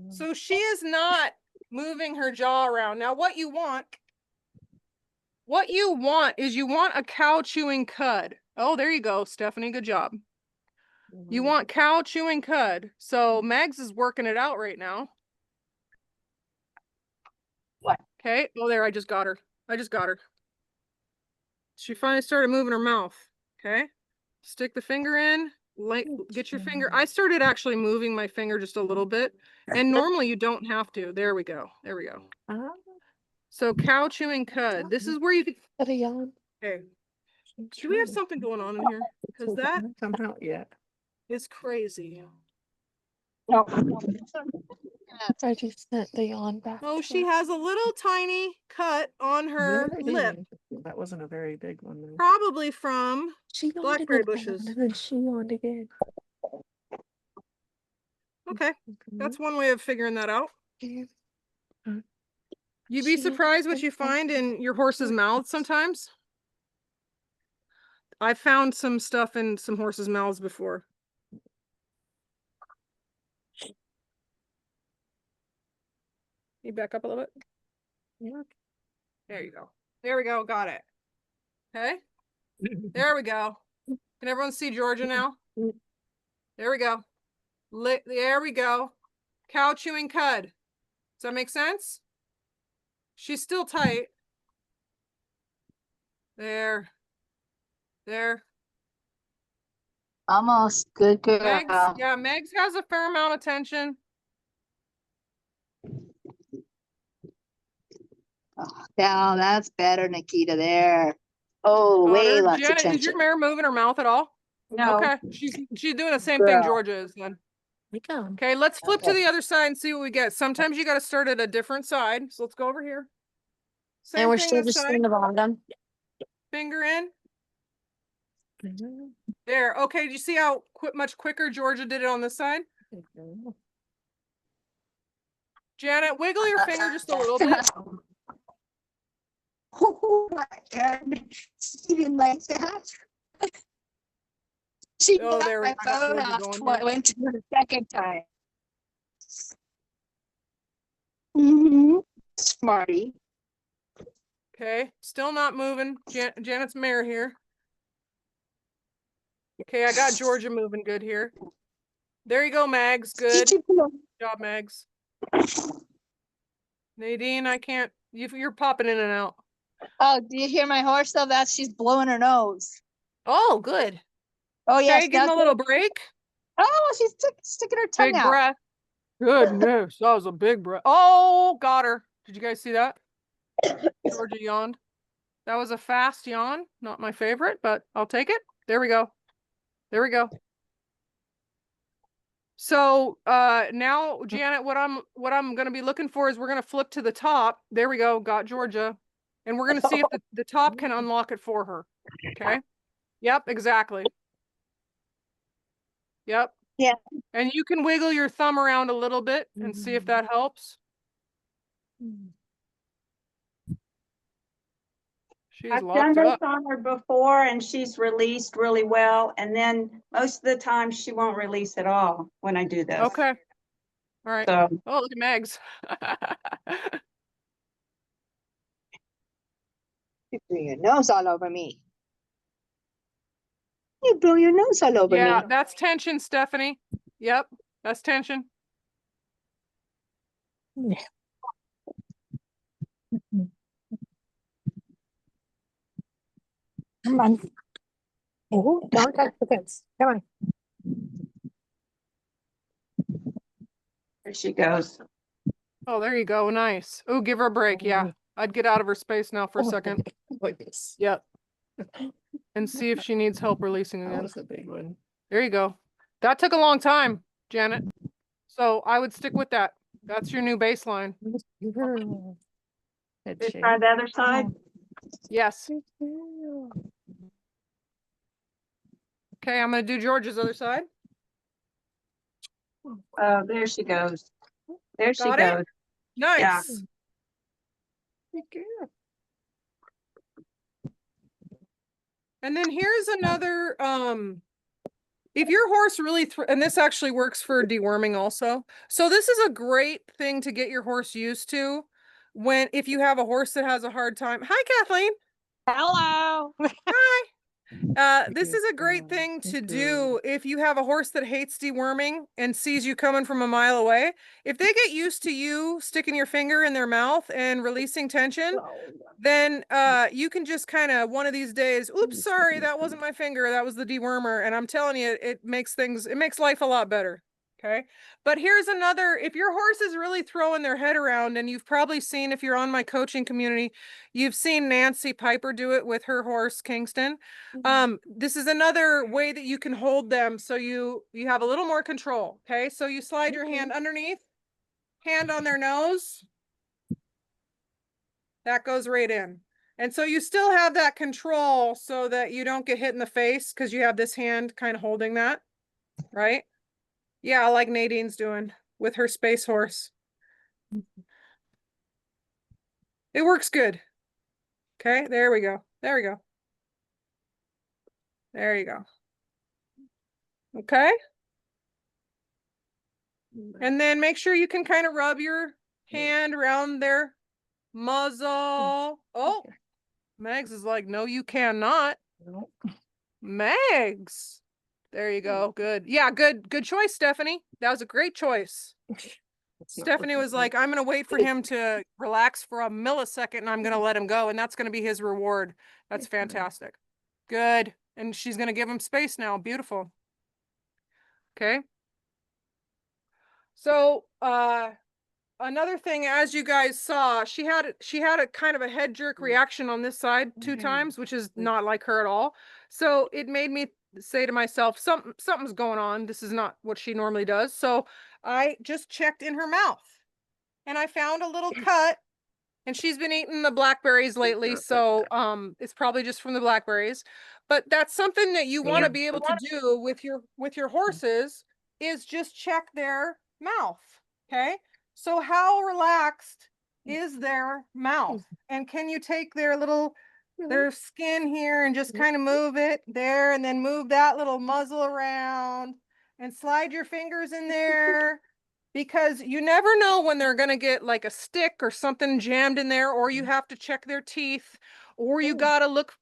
So she is not moving her jaw around. Now what you want is you want a cow chewing cud. Oh, there you go, Stephanie. Good job. You want cow chewing cud. So Mags is working it out right now. What? Okay. Oh, there, I just got her. She finally started moving her mouth. Okay. Stick the finger in. Get your finger. I started actually moving my finger just a little bit. And normally you don't have to. There we go. So cow chewing cud. This is where you Put a yawn. okay. Do we have something going on in here? Because that come out yet. is crazy. No. I just sent the yawn back. Oh, to she her. has a little tiny cut on her lip, That wasn't a very big one though. probably from She yawned blackberry and then bushes. And then she yawned again. Okay, that's one way of figuring that out. You'd be surprised what you find in your horse's mouth sometimes. I found some stuff in some horses' mouths before. You back up a little bit. Yeah. There you go. There we go. Got it. Okay. There we go. Can everyone see Georgia now? There we go. There we go. Cow chewing cud. Does that make sense? She's still tight. There. There. Almost. Good girl. Megs, yeah, Megs has a fair amount of tension. Yeah, that's better, Nikita, there. Oh, Got way her. lots of Janet, is your tension. mare moving her mouth at all? No. Okay. She's doing the same thing Girl. Georgia is then. We go. Okay, let's flip to Okay. the other side and see what we get. Sometimes you got to start at a different side. So let's go over here. Same And we're thing still this just side. in the bottom. Finger in. There. Okay, do you see how much quicker Georgia did it on this side? Janet, wiggle your finger just a little bit. Oh my God. She didn't like that. She Oh, got there we my go. I got phone Georgia off going when I here. went to her the second time. Mm-hmm. Smarty. Okay, still not moving. Janet's mare here. Okay, I got Georgia moving good here. There you go, Mags. Good job, Mags. Nadine, I can't. You're popping in and out. Oh, do you hear my horse though? She's blowing her nose. Oh, good. Oh yes, Okay, give him a little break. Oh, she's sticking her tongue Big out. breath. Goodness, that was a big breath. Oh, got her. Did you guys see that? Georgia yawned. That was a fast yawn. Not my favorite, but I'll take it. There we go. There we go. So now, Janet, what I'm gonna be looking for is we're gonna flip to the top. There we go. Got Georgia. And we're gonna see if the top can unlock it for her. Okay. Yep, exactly. Yep. Yeah. And you can wiggle your thumb around a little bit and see if that helps. She's I've locked done this up. on her before and she's released really well. And then most of the time she won't release at all when I do this. Okay. All right. So Oh, look at Megs. You blew your nose all over me. You blew your nose all over Yeah, me. that's tension, Stephanie. Yep, that's tension. Come on. Oh, don't touch the fence. Come on. there she goes. Oh, there you go. Nice. Oh, give her a break. Yeah. I'd get out of her space now for a second. Goodness. Yep. And see if she needs help releasing That again. was a big one. There you go. That took a long time, Janet. So I would stick with that. That's your new baseline. Head Let's shake. try the other side. Yes. Okay, I'm going to do George's other side. Oh, there she goes. There she Got it? goes. Nice. Yeah. And then here's another, if your horse really, and this actually works for deworming also. So this is a great thing to get your horse used to if you have a horse that has a hard time. Hi, Kathleen. Hello. Hi. This is a great thing to do if you have a horse that hates deworming and sees you coming from a mile away. If they get used to you sticking your finger in their mouth and releasing tension, then you can just kind of one of these days, oops, sorry, that wasn't my finger, that was the dewormer. And I'm telling you, it makes life a lot better. Okay. But here's another, if your horse is really throwing their head around, and you've probably seen, if you're on my coaching community, you've seen Nancy Piper do it with her horse, Kingston. This is another way that you can hold them so you have a little more control. Okay. So you slide your hand underneath, hand on their nose. That goes right in. And so you still have that control so that you don't get hit in the face because you have this hand kind of holding that, right? Yeah, like Nadine's doing with her space horse. It works good. Okay, there we go. There we go. There you go. Okay. And then make sure you can kind of rub your hand around their muzzle. Oh, Megs is like, no, you cannot. Nope. Megs. There you go. Good. Yeah, good choice, Stephanie. That was a great choice. Stephanie was like, I'm going to wait for him to relax for a millisecond and I'm going to let him go. And that's going to be his reward. That's fantastic. Good. And she's going to give him space now. Beautiful. Okay. So, another thing, as you guys saw, she had a kind of a head jerk reaction on this side 2 times, which is not like her at all. So it made me say to myself, something's going on. This is not what she normally does. So I just checked in her mouth and I found a little cut, and she's been eating the blackberries lately. So it's probably just from the blackberries, but that's something that you want to be able to do with your horses, is just check their mouth. Okay. So how relaxed is their mouth? And can you take their skin here and just kind of move it there, and then move that little muzzle around and slide your fingers in there, because you never know when they're going to get like a stick or something jammed in there, or you have to check their teeth, or you got to look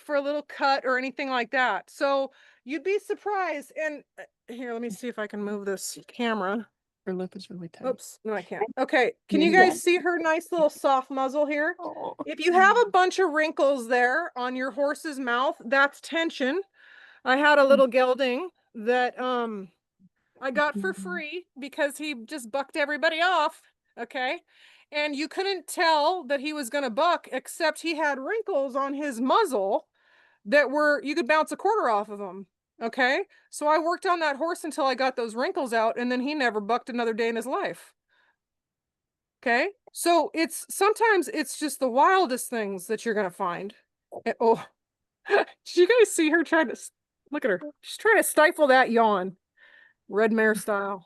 for a little cut or anything like that. So you'd be surprised. And here, let me see if I can move this camera. Her lip is really tight. Oops, no, I can't. Okay, can you guys see her nice little soft muzzle here? Oh. If you have a bunch of wrinkles there on your horse's mouth, that's tension. I had a little gelding that I got for free because he just bucked everybody off. Okay. And you couldn't tell that he was going to buck, except he had wrinkles on his muzzle that you could bounce a quarter off of them. Okay. So I worked on that horse until I got those wrinkles out, and then he never bucked another day in his life. Okay. So sometimes it's just the wildest things that you're going to find. Oh, did you guys see her trying to look at her? She's trying to stifle that yawn, red mare style.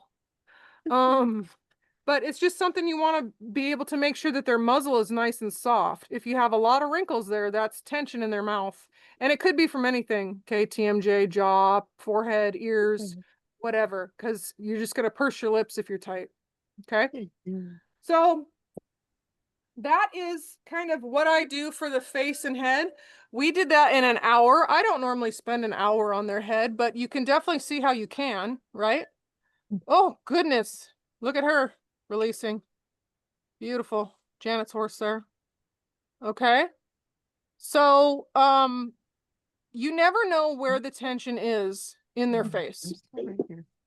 But it's just something you want to be able to make sure that their muzzle is nice and soft. If you have a lot of wrinkles there, that's tension in their mouth. And it could be from anything. Okay, TMJ, jaw, forehead, ears, whatever, because you're just going to purse your lips if you're tight. Okay. So that is kind of what I do for the face and head. We did that in an hour. I don't normally spend an hour on their head, but you can definitely see how you can, right? Oh, goodness. Look at her releasing. Beautiful. Janet's horse there. Okay. So, you never know where the tension is in their face.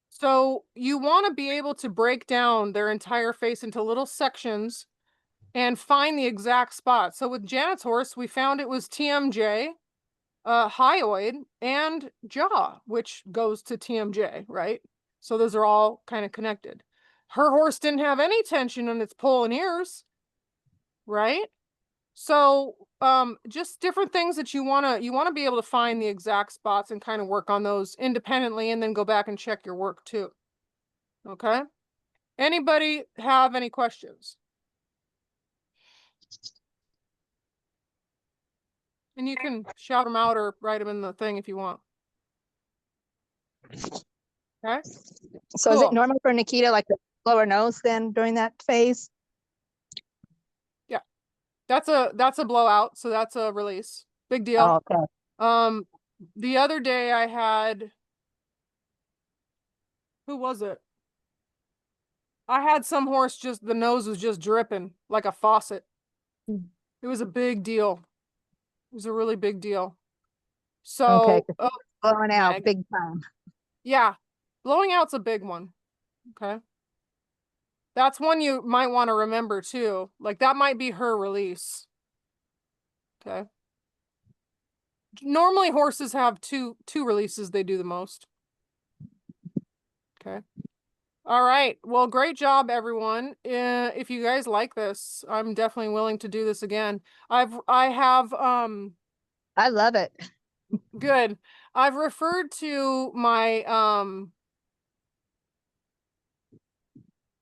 So you want to be able to break down their entire face into little sections and find the exact spot. So with Janet's horse, we found it was TMJ, hyoid, and jaw, which goes to TMJ, right? So those are all kind of connected. Her horse didn't have any tension in its poll and ears, right? So just different things that you want to be able to find the exact spots and kind of work on those independently, and then go back and check your work too. Okay. Anybody have any questions? And you can shout them out or write them in the thing if you want. Okay. So is Cool. it normal for Nikita like to blow her nose then during that phase? That's a blowout, so that's a release. Big deal. Oh, okay. The other day I had, who was it? I had some horse, just the nose was just dripping like a faucet. It was a big deal. It was a really big deal. Okay. So, Blowing out Meg. big time. yeah, blowing out's a big one. Okay. That's one you might want to remember too. Like that might be her release. Okay. Normally horses have two releases they do the most. Okay. All right. Well, great job, everyone. If you guys like this, I'm definitely willing to do this again. I have I love it. good. I've referred to my,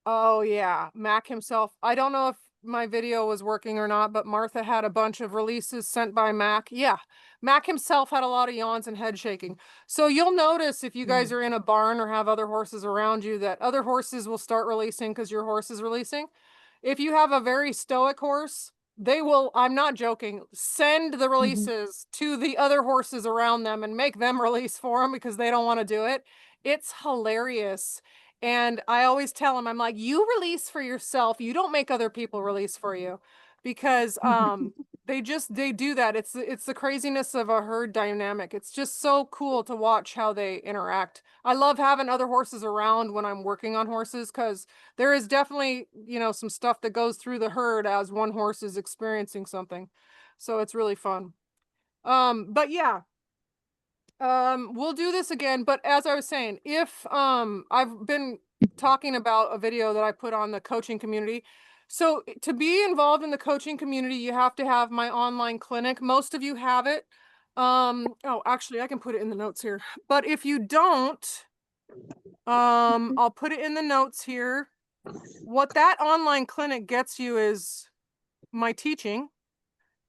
oh yeah, Mac himself. I don't know if my video was working or not, but Martha had a bunch of releases sent by Mac. Yeah, Mac himself had a lot of yawns and head shaking. So you'll notice if you guys are in a barn or have other horses around you that other horses will start releasing because your horse is releasing. If you have a very stoic horse, they will, I'm not joking, send the releases to the other horses around them and make them release for them because they don't want to do it. It's hilarious. And I always tell them, I'm like, you release for yourself. You don't make other people release for you because they do that. It's the craziness of a herd dynamic. It's just so cool to watch how they interact. I love having other horses around when I'm working on horses because there is definitely, you know, some stuff that goes through the herd as one horse is experiencing something. So it's really fun. But yeah, we'll do this again, but as I was saying, if I've been talking about a video that I put on the coaching community. So to be involved in the coaching community, you have to have my online clinic. Most of you have it. Oh, actually I can put it in the notes here. But if you don't, I'll put it in the notes here. What that online clinic gets you is my teaching,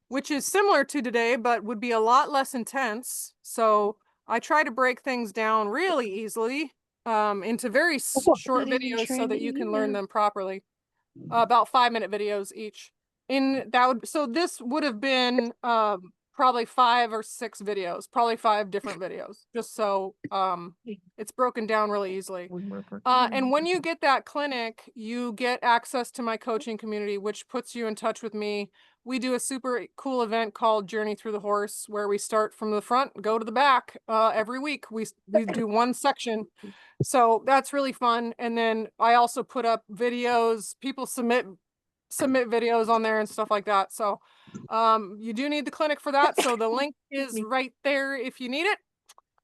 which is similar to today, but would be a lot less intense. So I try to break things down really easily into very short Not even videos so trying that to you can learn email. them properly. About 5-minute videos each. So this would have been probably 5 or 6 videos, probably 5 different videos, just so it's broken down really easily. And when you get that clinic, you get access to my coaching community, which puts you in touch with me. We do a super cool event called Journey Through the Horse, where we start from the front, go to the back. Every week we do one section. So that's really fun. And then I also put up videos. People submit videos on there and stuff like that. So you do need the clinic for that. So the link is right there if you need it.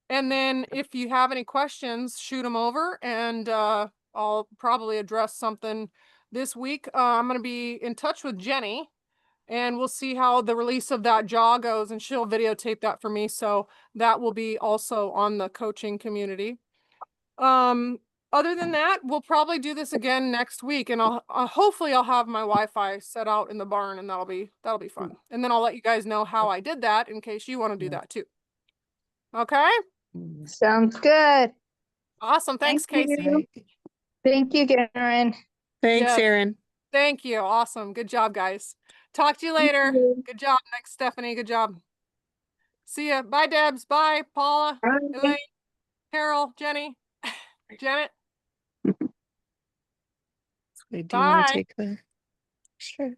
And then if you have any questions, shoot them over and I'll probably address something this week. I'm going to be in touch with Jenny and we'll see how the release of that jaw goes and she'll videotape that for me. So that will be also on the coaching community. Other than that, we'll probably do this again next week and I'll hopefully I'll have my Wi-Fi set out in the barn and that'll be fun. And then I'll let you guys know how I did that in case you want to do that too. Okay? Sounds good. Awesome. Thanks, Thank Casey. you. Thank you, Erin. Thanks, Yes. Erin. Thank you. Awesome. Good job, guys. Talk to you later. you. Good job. Next, Stephanie. Good job. See ya. Bye, Debs. Bye, Paula, Bye. Elaine, Carol, Jenny, Janet. Do you want Bye. to take the? Sure.